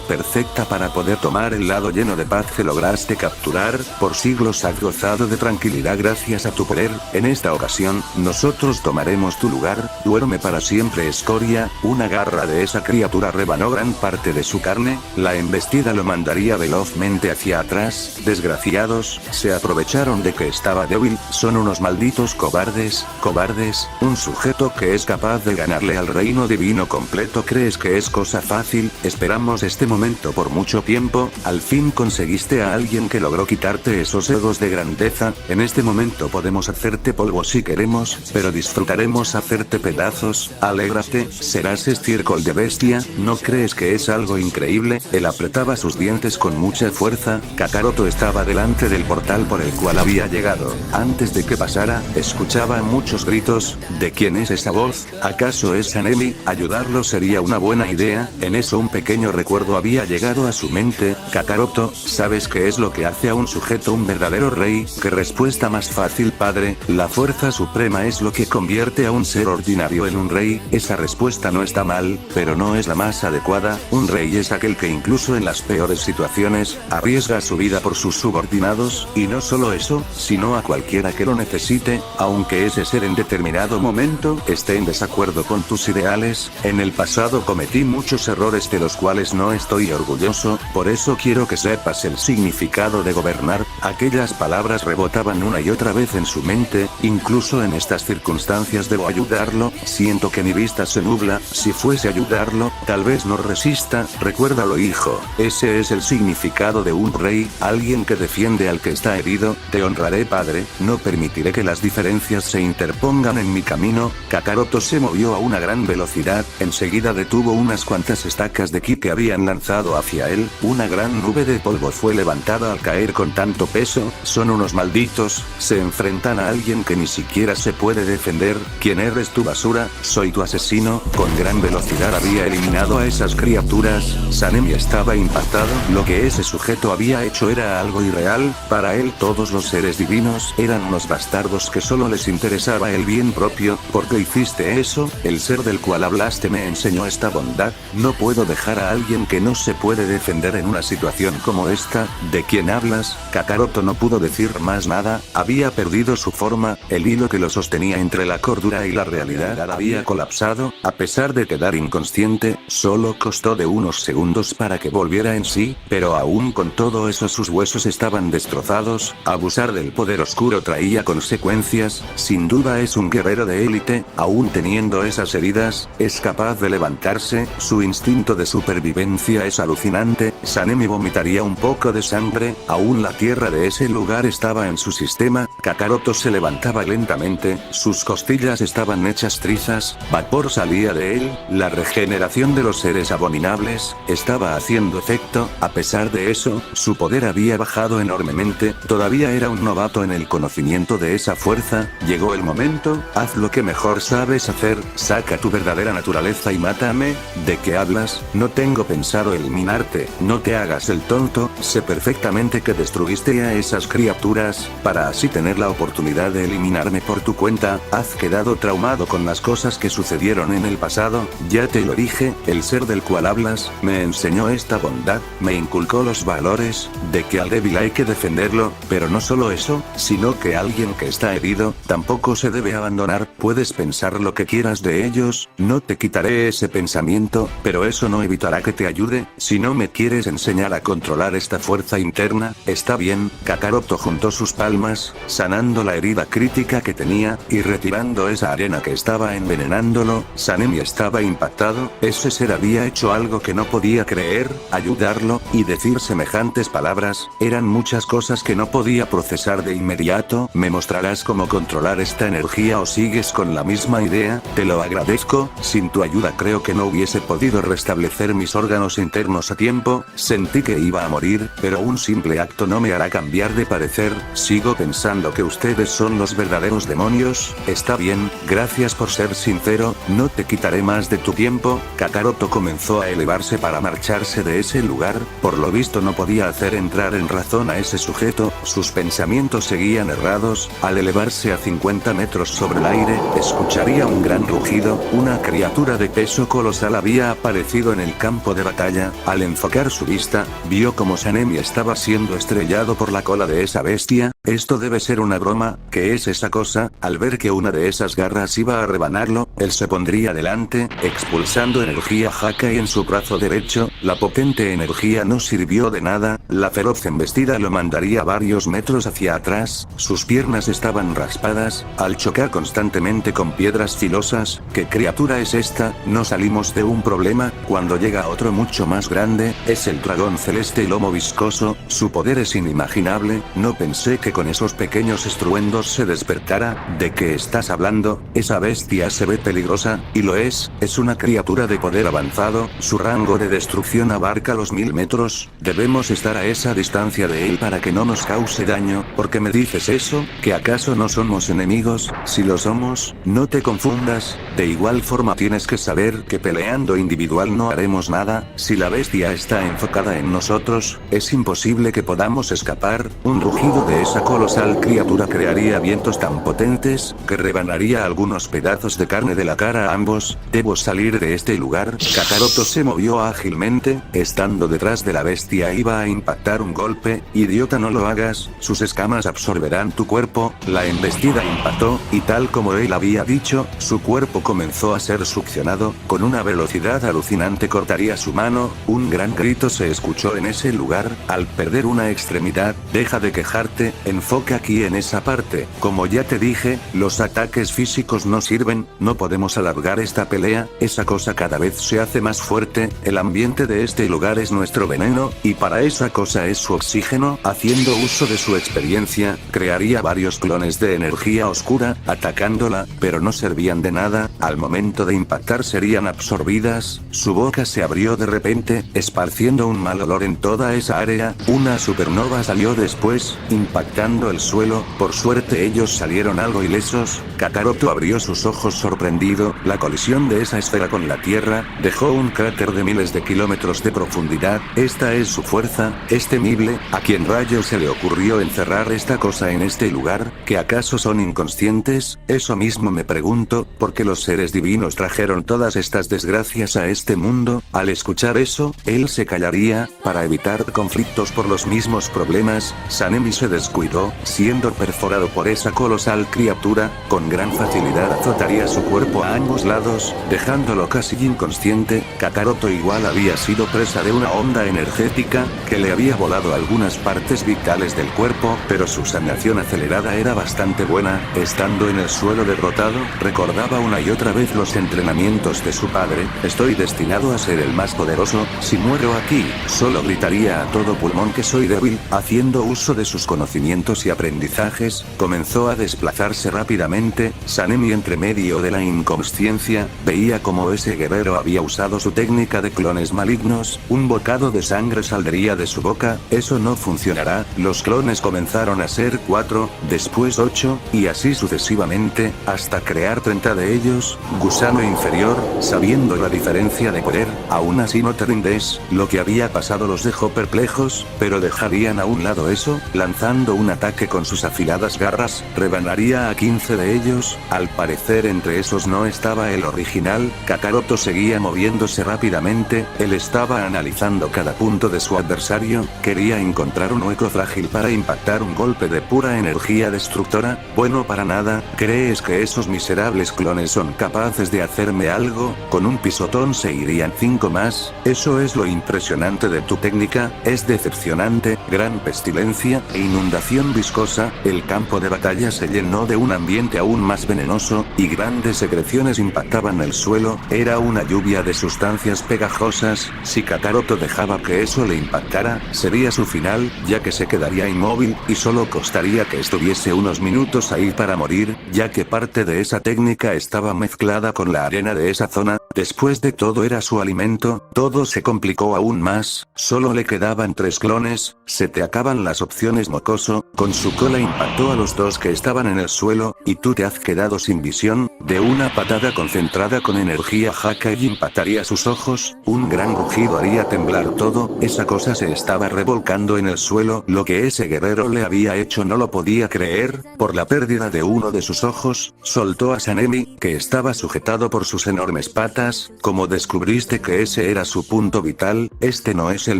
perfecta para poder tomar retomar el lado lleno de paz que lograste capturar. Por siglos has gozado de tranquilidad gracias a tu poder. En esta ocasión, nosotros tomaremos tu lugar. Duerme para siempre, escoria. Una garra de esa criatura rebanó gran parte de su carne. La embestida lo mandaría velozmente hacia atrás. Desgraciados, se aprovecharon de que estaba débil. Son unos malditos cobardes. Cobardes. Un sujeto que es capaz de ganarle al reino divino completo. ¿Crees que es cosa fácil? Esperamos este momento por mucho tiempo. Al fin conseguiste a alguien que logró quitarte esos egos de grandeza. En este momento podemos hacerte polvo si queremos, pero disfrutaremos hacerte pedazos. Alégrate, serás estiércol de bestia. ¿No crees que es algo increíble? Él apretaba sus dientes con mucha fuerza. Kakaroto estaba delante del portal por el cual había llegado. Antes de que pasara, escuchaba muchos gritos. ¿De quién es esa voz? ¿Acaso es Sanemi? Ayudarlo sería una buena idea. En eso un pequeño recuerdo había llegado a su mente. Kakaroto, ¿sabes qué es lo que hace a un sujeto un verdadero rey? ¿Qué respuesta más fácil, padre? La fuerza suprema es lo que convierte a un ser ordinario en un rey. Esa respuesta no está mal, pero no es la más adecuada. Un rey es aquel que incluso en las peores situaciones, arriesga su vida por sus subordinados, y no solo eso, sino a cualquiera que lo necesite, aunque ese ser en determinado momento esté en desacuerdo con tus ideales. En el pasado cometí muchos errores de los cuales no estoy orgulloso, por eso quiero que sepas el significado de gobernar. Aquellas palabras rebotaban una y otra vez en su mente. Incluso en estas circunstancias debo ayudarlo. Siento que mi vista se nubla. Si fuese a ayudarlo, tal vez no resista. Recuérdalo, hijo. Ese es el significado de un rey, alguien que defiende al que está herido. Te honraré, padre. No permitiré que las diferencias se interpongan en mi camino. Kakaroto se movió a una gran velocidad. Enseguida detuvo unas cuantas estacas de ki que habían lanzado hacia él. Una gran nube de polvo fue levantada al caer con tanto peso. Son unos malditos. Se enfrentan a alguien que ni siquiera se puede defender. ¿Quién eres tú, basura? Soy tu asesino. Con gran velocidad había eliminado a esas criaturas. Sanemi estaba impactado. Lo que ese sujeto había hecho era algo irreal. Para él todos los seres divinos eran unos bastardos que solo les interesaba el bien propio. ¿Por qué hiciste eso? El ser del cual hablaste me enseñó esta bondad. No puedo dejar a alguien que no se puede defender en una situación como esta. ¿De quién hablas? Kakaroto no pudo decir más nada. Había perdido su forma. El hilo que lo sostenía entre la cordura y la realidad había colapsado. A pesar de quedar inconsciente, solo costó de unos segundos para que volviera en sí, pero aún con todo eso sus huesos estaban destrozados. Abusar del poder oscuro traía consecuencias. Sin duda es un guerrero de élite. Aún teniendo esas heridas, es capaz de levantarse. Su instinto de supervivencia es alucinante. Sanemi vomitaría un poco de sangre. Aún la tierra de ese lugar estaba en su sistema. Kakaroto se levantaba lentamente. Sus costillas estaban hechas trizas. Vapor salía de él. La regeneración de los seres abominables estaba haciendo efecto. A pesar de eso, su poder había bajado enormemente. Todavía era un novato en el conocimiento de esa fuerza. Llegó el momento. Haz lo que mejor sabes hacer. Saca tu verdadera naturaleza y mátame. ¿De qué hablas? No tengo pensado eliminarte. No te hagas el tonto. Sé perfectamente que destruiste a esas criaturas, para así tener la oportunidad de eliminarme por tu cuenta. Has quedado traumado con las cosas que sucedieron en el pasado. Ya te lo dije, el ser del cual hablas, me enseñó esta bondad, me inculcó los valores, de que al débil hay que defenderlo, pero no solo eso, sino que alguien que está herido, tampoco se debe abandonar. Puedes pensar lo que quieras de ellos, no te quitaré ese pensamiento, pero eso no evitará que te ayude. Si no me quieres enseñar a controlar esta fuerza interna, está bien. Kakaroto juntó sus palmas, sanando la herida crítica que tenía, y retirando esa arena que estaba envenenándolo. Sanemi estaba impactado. Ese ser había hecho algo que no podía creer. Ayudarlo, y decir semejantes palabras, eran muchas cosas que no podía procesar de inmediato. ¿Me mostrarás cómo controlar esta energía o sigues con la misma idea? Te lo agradezco. Sin tu ayuda creo que no hubiese podido restablecer mis órganos internos a tiempo. Sentí que iba a morir, pero un simple acto no me hará cambiar de parecer. Sigo pensando que ustedes son los verdaderos demonios. Está bien, gracias por ser sincero, no te quitaré más de tu tiempo. Kakaroto comenzó a elevarse para marcharse de ese lugar. Por lo visto no podía hacer entrar en razón a ese sujeto. Sus pensamientos seguían errados. Al elevarse a 50 metros sobre el aire, escucharía un gran rugido. Una criatura de peso colosal había aparecido en el campo de batalla. Al enfocar su vista, cabeza, vio como Sanemi estaba siendo estrellado por la cola de esa bestia. Esto debe ser una broma. ¿Qué es esa cosa? Al ver que una de esas garras iba a rebanarlo, él se pondría delante, expulsando energía Hakai en su brazo derecho. La potente energía no sirvió de nada, la feroz embestida lo mandaría varios metros hacia atrás, sus piernas estaban raspadas, al chocar constantemente con piedras filosas. ¿Qué criatura es esta? No salimos de un problema, cuando llega otro mucho más grande, es el dragón celeste lomo viscoso, su poder es inimaginable, no pensé que con esos pequeños estruendos se despertara. ¿De qué estás hablando? Esa bestia se ve peligrosa, y lo es una criatura de poder avanzado, su rango de destrucción abarca los 1000 metros, debemos estar a esa distancia de él para que no nos cause daño. ¿Por qué me dices eso? ¿Que acaso no somos enemigos? Si lo somos, no te confundas, de igual forma tienes que saber que peleando individual no haremos nada, si la bestia está enfocada en nosotros, es imposible que podamos escapar. Un rugido de esa colosal criatura crearía vientos tan potentes, que rebanaría algunos pedazos de carne de la cara a ambos. Debo salir de este lugar. Kakaroto se movió ágilmente, estando detrás de la bestia iba a impactar un golpe. Idiota, no lo hagas, sus escamas absorberán tu cuerpo. La embestida impactó, y tal como él había dicho, su cuerpo comenzó a ser succionado, con una velocidad alucinante cortaría su mano. Un gran grito se escuchó en ese lugar. Al perder una extremidad, deja de quejarte, enfoca aquí en esa parte. Como ya te dije, los ataques físicos no sirven, no podemos alargar esta pelea, esa cosa cada vez se hace más fuerte, el ambiente de este lugar es nuestro veneno, y para esa cosa es su oxígeno. Haciendo uso de su experiencia, crearía varios clones de energía oscura, atacándola, pero no servían de nada, al momento de impactar serían absorbidas. Su boca se abrió de repente, esparciendo un mal olor en toda esa área. Una supernova salió después, impactando el suelo. Por suerte ellos salieron algo ilesos. Kakaroto abrió sus ojos sorprendido. La colisión de esa esfera con la Tierra dejó un cráter de miles de kilómetros de profundidad. Esta es su fuerza, es temible. ¿A quién rayos se le ocurrió encerrar esta cosa en este lugar? ¿Que acaso son inconscientes? Eso mismo me pregunto, porque los seres divinos trajeron todas estas desgracias a este mundo. Al escuchar eso, él se callaría, para evitar conflictos por los mismos problemas. Sanemi se descuidó, siendo perforado por esa colosal criatura, con gran facilidad azotaría su cuerpo a ambos lados, dejándolo casi inconsciente. Kakaroto igual había sido presa de una onda energética, que le había volado algunas partes vitales del cuerpo, pero su sanación acelerada era bastante buena. Estando en el suelo derrotado, recordaba una y otra vez los entrenamientos de su padre. Estoy destinado a ser el más poderoso, si muero aquí, solo gritaría a todo pulmón que soy débil. Haciendo uso de sus conocimientos y aprendizajes, comenzó a desplazarse rápidamente. Sanemi, entre medio de la inconsciencia, veía como ese guerrero había usado su técnica de clones malignos. Un bocado de sangre saldría de su boca. Eso no funcionará. Los clones comenzaron a ser 4, después 8, y así sucesivamente, hasta crear 30 de ellos. Gusano inferior, sabiendo la diferencia de poder, aún así no te rindes. Lo que había pasado los dejó perplejos, pero dejarían a un lado eso. Lanzando un ataque con sus afiladas garras, rebanaría a 15 de ellos. Al parecer entre esos no estaba el original. Kakaroto seguía moviéndose rápidamente, él estaba analizando cada punto de su adversario, quería encontrar un hueco frágil para impactar un golpe de pura energía destructora. Bueno, para nada. ¿Crees que esos miserables clones son capaces de hacerme algo? Con un pisotón se irían 5 más. Eso es lo impresionante de tu técnica, es decepcionante. Gran pestilencia e inundación viscosa, el campo de batalla se llenó de un ambiente aún más venenoso, y grandes secreciones impactaban el suelo. Era una lluvia de sustancias pegajosas. Si Kakaroto dejaba que eso le impactara, sería su final, ya que se quedaría inmóvil, y solo costaría que estuviese unos minutos ahí para morir, ya que parte de esa técnica estaba mezclada con la arena de esa zona. Después de todo era su alimento. Todo se complicó aún más. Solo le quedaban 3 clones. Se te acaban las opciones, mocoso. Con su cola impactó a los 2 que estaban en el suelo, y tú te has quedado sin visión. De una patada concentrada con energía Hokage impactaría sus ojos, un gran rugido haría temblar todo, esa cosa se estaba revolcando en el suelo, lo que ese guerrero le había hecho no lo podía creer, por la pérdida de uno de sus ojos, soltó a Sanemi, que estaba sujetado por sus enormes patas. ¿Cómo descubriste que ese era su punto vital? Este no es el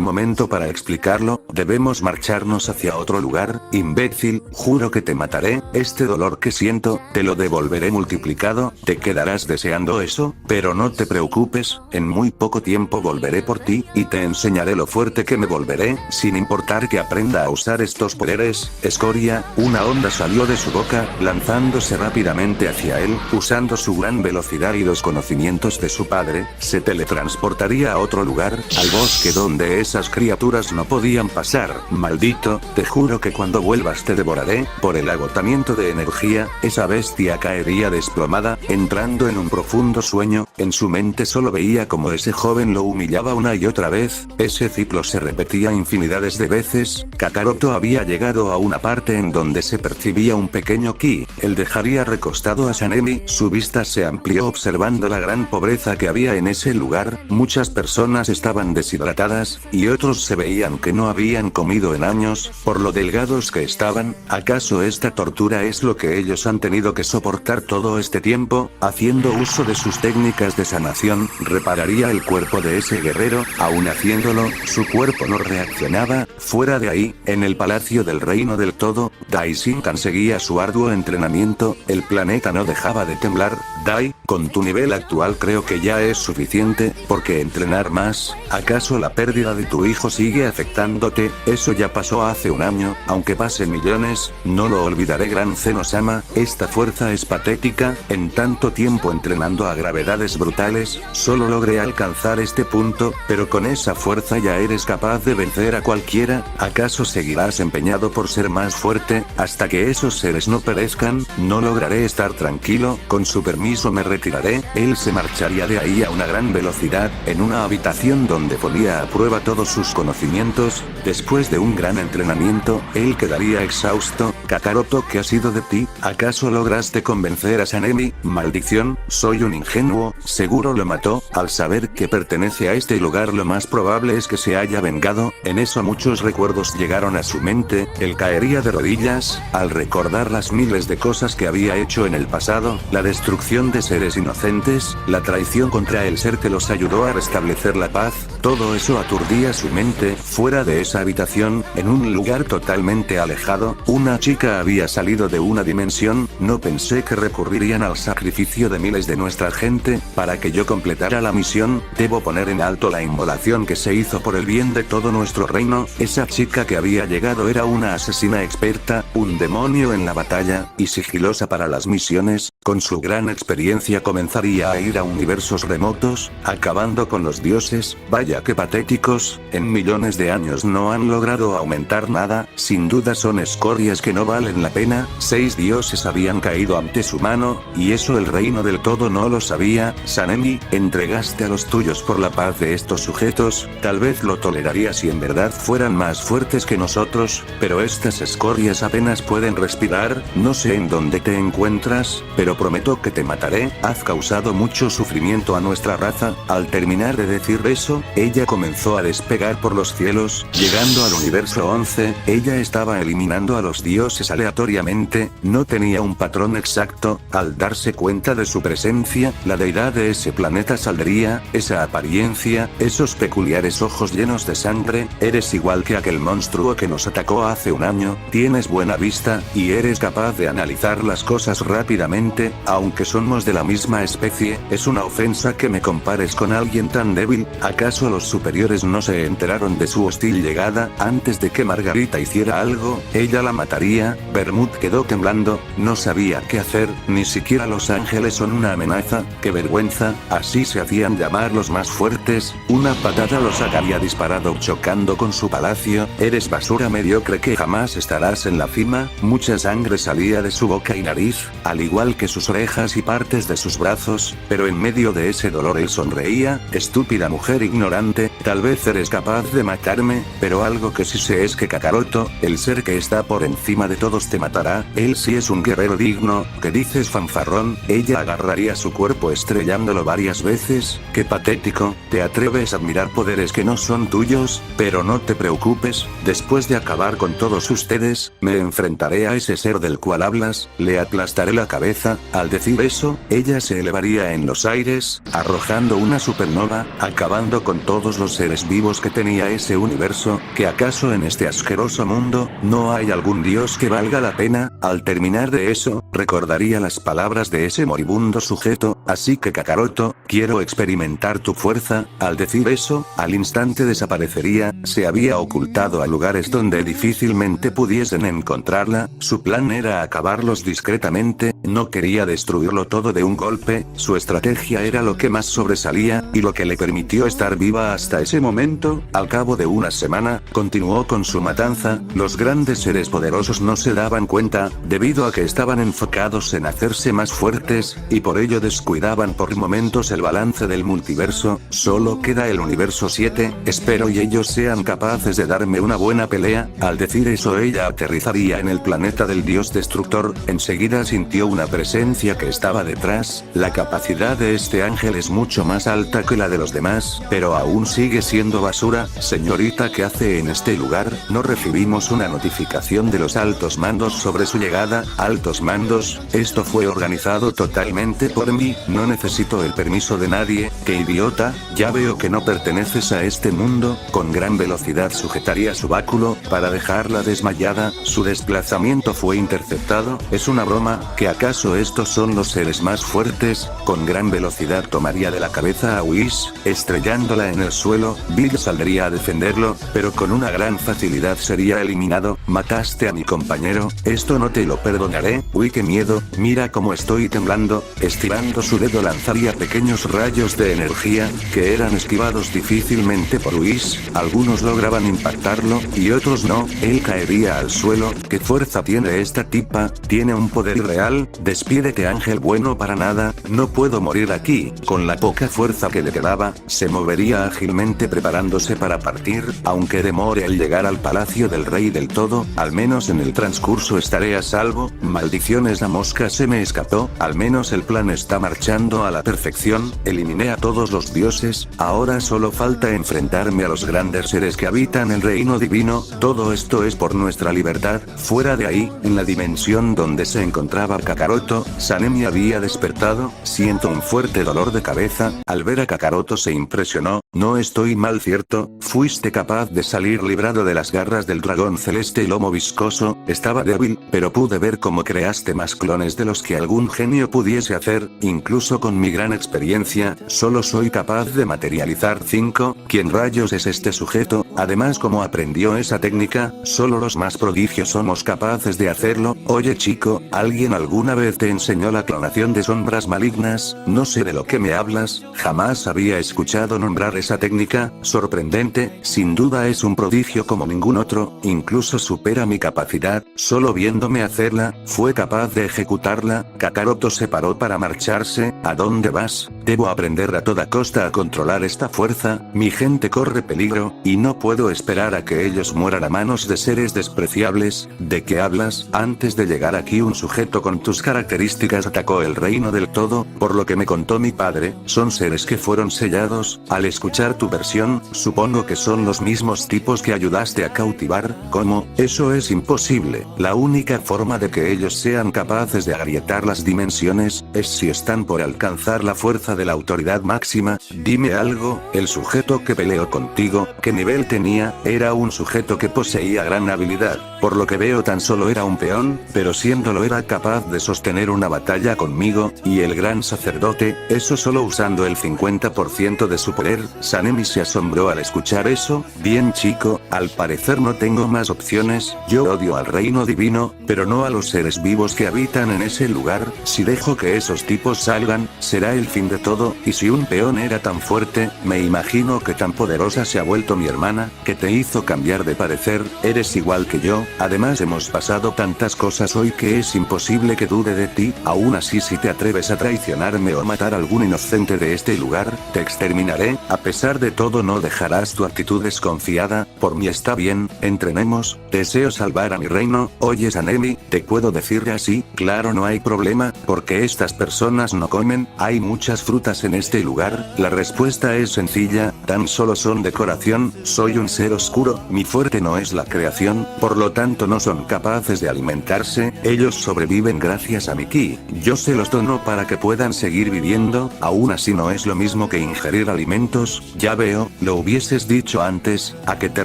momento para explicarlo, debemos marcharnos hacia otro lugar, imbécil, juro que te mataré, este dolor que siento, te lo devolveré multiplicado. Te quedarás deseando eso, pero no te preocupes, en muy poco tiempo volveré por ti, y te enseñaré lo fuerte que me volveré, sin importar que aprenda a usar estos poderes. Escoria, una onda salió de su boca, lanzándose rápidamente hacia él, usando su gran velocidad y los conocimientos de su padre, se teletransportaría a otro lugar, al bosque donde esas criaturas no podían pasar. Maldito, te juro que cuando vuelvas te devoraré, por el agotamiento de energía, esa bestia caería desplomada, entrando en un profundo sueño. En su mente solo veía como ese joven lo humillaba una y otra vez, ese ciclo se repetía infinidades de veces. Kakaroto había llegado a una parte en donde se percibía un pequeño ki, él dejaría recostado a Sanemi, su vista se amplió observando la gran pobreza que había en ese lugar, muchas personas estaban deshidratadas, y otros se veían que no habían comido en años, por lo delgados que estaban. ¿Acaso esta tortura es lo que ellos han tenido que soportar todo este tiempo? Haciendo uso de sus técnicas de sanación, repararía el cuerpo de ese guerrero, aún haciéndolo, su cuerpo no reaccionaba. Fuera de ahí, en el palacio del reino del todo, Dai Shinkan seguía su arduo entrenamiento, el planeta no dejaba de temblar. Dai, con tu nivel actual creo que ya es suficiente, ¿por qué entrenar más? ¿Acaso la pérdida de tu hijo sigue afectándote? Eso ya pasó hace un año, aunque pasen millones, no lo olvidaré. Gran Zeno-sama, esta fuerza es patética, en tanto tiempo entrenando a gravedades brutales, solo logré alcanzar este punto, pero con esa fuerza ya eres capaz de vencer a cualquiera. ¿Acaso seguirás empeñado por ser más fuerte, hasta que esos seres no perezcan? No lograré estar tranquilo, con su permiso me retiraré. Él se marcharía de ahí a una gran velocidad, en una habitación donde ponía a prueba todos sus conocimientos. Después de un gran entrenamiento, él quedaría exhausto. Kakaroto, ¿qué ha sido de ti? ¿Acaso lograste convencer a Sanemi? Maldición, soy un ingenuo, seguro lo mató. Al saber que pertenece a este lugar lo más probable es que se haya vengado. En eso muchos recuerdos llegaron a su mente, él caería de rodillas, al recordar las miles de cosas que había hecho en el pasado, la destrucción de seres inocentes, la traición contra el ser que los ayudó a restablecer la paz, todo eso aturdía su mente. Fuera de esa habitación, en un lugar totalmente alejado, una chica había salido de una dimensión. No pensé que recurrirían al sacrificio de miles de nuestra gente, para que yo completara la misión. Debo poner en alto la inmolación que se hizo por el bien de todo nuestro reino. Esa chica que había llegado era una asesina experta, un demonio en la batalla, y sigilosa para las misiones. Con su gran experiencia comenzaría a ir a universos remotos, acabando con los dioses. Vaya que patéticos, en millones de años no han logrado aumentar nada, sin duda son escorias que no valen la pena. 6 dioses habían caído ante su mano, y eso el reino del todo no lo sabía. Sanemi, entregaste a los tuyos por la paz de estos sujetos, tal vez lo toleraría si en verdad fueran más fuertes que nosotros, pero estas escorias apenas pueden respirar. No sé en dónde te encuentras, pero prometo que te mataré. Has causado mucho sufrimiento a nuestra raza. Al terminar de decir eso, ella comenzó a despegar por los cielos, llegando al universo 11, ella estaba eliminando a los dioses aleatoriamente, no tenía un patrón exacto. Al darse cuenta de su presencia, la deidad de ese planeta saldría. Esa apariencia, esos peculiares ojos llenos de sangre, eres igual que aquel monstruo que nos atacó hace un año, tienes buena vista, y eres capaz de analizar las cosas rápidamente, aunque somos de la misma especie. Es una ofensa que me compares con alguien tan débil. ¿Acaso los superiores no se enteraron de su hostil llegada? Antes de que Margarita hiciera algo, ella la mataría. Bermud quedó temblando, no sabía qué hacer, ni siquiera los ángeles son una amenaza. ¡Qué vergüenza! Así se hacían llamar los más fuertes. Una patada los había disparado chocando con su palacio. Eres basura mediocre que jamás estarás en la fila encima, mucha sangre salía de su boca y nariz, al igual que sus orejas y partes de sus brazos, pero en medio de ese dolor él sonreía. Estúpida mujer ignorante, tal vez eres capaz de matarme, pero algo que sí sé es que Kakaroto, el ser que está por encima de todos, te matará. Él sí es un guerrero digno. ¿Qué dices, fanfarrón? Ella agarraría su cuerpo estrellándolo varias veces. Qué patético, te atreves a admirar poderes que no son tuyos, pero no te preocupes, después de acabar con todos ustedes, me enfrentaré a ese ser del cual hablas, le aplastaré la cabeza. Al decir eso, ella se elevaría en los aires, arrojando una supernova, acabando con todos los seres vivos que tenía ese universo. ¿Que acaso en este asqueroso mundo, no hay algún dios que valga la pena? Al terminar de eso, recordaría las palabras de ese moribundo sujeto, así que Kakaroto, quiero experimentar tu fuerza. Al decir eso, al instante desaparecería, se había ocultado a lugares donde difícilmente pudiesen encontrarla. Su plan era acabarlos discretamente, no quería destruirlo todo de un golpe. Su estrategia era lo que más sobresalía, y lo que le permitió estar viva hasta ese momento. Al cabo de una semana, continuó con su matanza. Los grandes seres poderosos no se daban cuenta, debido a que estaban enfocados en hacerse más fuertes, y por ello descuidaban por momentos el balance del multiverso. Solo queda el universo 7, espero y ellos sean capaces de darme una buena pelea. Al decir eso, ella aterrizaría en el planeta del dios destructor. Enseguida sintió una presencia que estaba detrás. La capacidad de este ángel es mucho más alta que la de los demás, pero aún sigue siendo basura. Señorita, ¿qué hace en este lugar? No recibimos una notificación de los altos mandos sobre su llegada. Altos mandos, esto fue organizado totalmente por mí, no necesito el permiso de nadie. ¡Qué idiota! Ya veo que no perteneces a este mundo. Con gran velocidad sujetaría su báculo, para dejarla desmayada. Su desplazamiento fue interceptado. ¿Es una broma? ¿Que acaso estos son los seres más fuertes? Con gran velocidad tomaría de la cabeza a Whis, estrellándola en el suelo. Bill saldría a defenderlo, pero con una gran facilidad sería eliminado. Mataste a mi compañero, esto no te lo perdonaré. Uy, qué miedo, mira cómo estoy temblando. Estirando su dedo lanzaría pequeños rayos de energía, que eran esquivados difícilmente por Whis. Algunos lograban impactarlo, y otros no. Él caería al suelo. ¿Qué fuerza tiene esta tipa? Tiene un poder real. Despídete, ángel bueno para nada, no puedo morir aquí. Con la poca fuerza que le quedaba, se movería ágilmente preparándose para partir. Aunque demore al llegar al palacio del rey del todo, al menos en el transcurso estaré a salvo. Maldiciones, la mosca se me escapó. Al menos el plan está marchando a la perfección. Eliminé a todos los dioses, ahora solo falta enfrentarme a los grandes seres que habitan el reino divino. Todo esto es por nuestra libertad. Fuera de ahí, en la dimensión donde se encontraba Kakaroto, Sanemi había despertado. Siento un fuerte dolor de cabeza. Al ver a Kakaroto se impresionó. No estoy mal, ¿cierto? Fuiste capaz de salir librado de las garras del dragón celeste y lomo viscoso. Estaba débil, pero pude ver cómo creaste más clones de los que algún genio pudiese hacer. Incluso con mi gran experiencia, solo soy capaz de materializar 5. ¿Quién rayos es este sujeto? Además, ¿cómo aprendió esa técnica? Solo los más prodigios somos capaces de hacerlo. Oye chico, ¿alguien alguna vez te enseñó la clonación de sombras malignas? No sé de lo que me hablas, jamás había escuchado nombrar esa técnica. Sorprendente, sin duda es un prodigio como ningún otro, incluso supera mi capacidad. Solo viéndome hacerla, fue capaz de ejecutarla. Kakaroto se paró para marcharse. ¿A dónde vas? Debo aprender a toda costa a controlar esta fuerza. Mi gente corre peligro, y no puedo esperar a que ellos mueran a manos de seres despreciables. ¿De qué hablas? Antes de llegar aquí, un sujeto con tus características atacó el reino del todo. Por lo que me contó mi padre, son seres que fueron sellados. Al escuchar tu versión, supongo que son los mismos tipos que ayudaste a cautivar. ¿Cómo? Eso es imposible. La única forma de que ellos sean capaces de agrietar las dimensiones, es si están por alcanzar la fuerza de la autoridad máxima. Dime algo, el sujeto que peleó contigo, ¿qué nivel tenía? Era un sujeto que poseía gran habilidad. Por lo que veo, tan solo era un peón, pero siéndolo era capaz de sostener una batalla conmigo, y el gran sacerdote, eso solo usando el 50% de su poder. Sanemi se asombró al escuchar eso. Bien chico, al parecer no tengo más opciones. Yo odio al reino divino, pero no a los seres vivos que habitan en ese lugar. Si dejo que esos tipos salgan, destruyan, será el fin de todo, y si un peón era tan fuerte, me imagino que tan poderosa se ha vuelto mi hermana, que te hizo cambiar de parecer, eres igual que yo, además hemos pasado tantas cosas hoy que es imposible que dude de ti, aún así si te atreves a traicionarme o matar a algún inocente de este lugar, te exterminaré, a pesar de todo no dejarás tu actitud desconfiada, por mí está bien, entrenemos, deseo salvar a mi reino, oye Sanemi, ¿te puedo decir así? Claro no hay problema, porque estas personas no comen, hay muchas frutas en este lugar, la respuesta es sencilla, tan solo son decoración, soy un ser oscuro, mi fuerte no es la creación, por lo tanto no son capaces de alimentarse, ellos sobreviven gracias a mi ki, yo se los dono para que puedan seguir viviendo, aún así no es lo mismo que ingerir alimentos, ya veo, lo hubieses dicho antes, ¿a qué te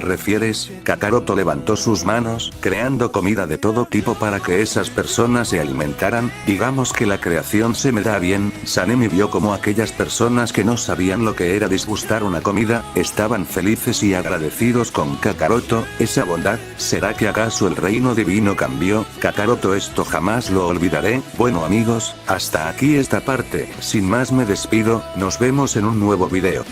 refieres? Kakaroto levantó sus manos, creando comida de todo tipo para que esas personas se alimentaran, digamos que la creación se me da bien, Sanemi vio como aquellas personas que no sabían lo que era disgustar una comida, estaban felices y agradecidos con Kakaroto, esa bondad, ¿será que acaso el reino divino cambió? Kakaroto esto jamás lo olvidaré, bueno amigos, hasta aquí esta parte, sin más me despido, nos vemos en un nuevo video.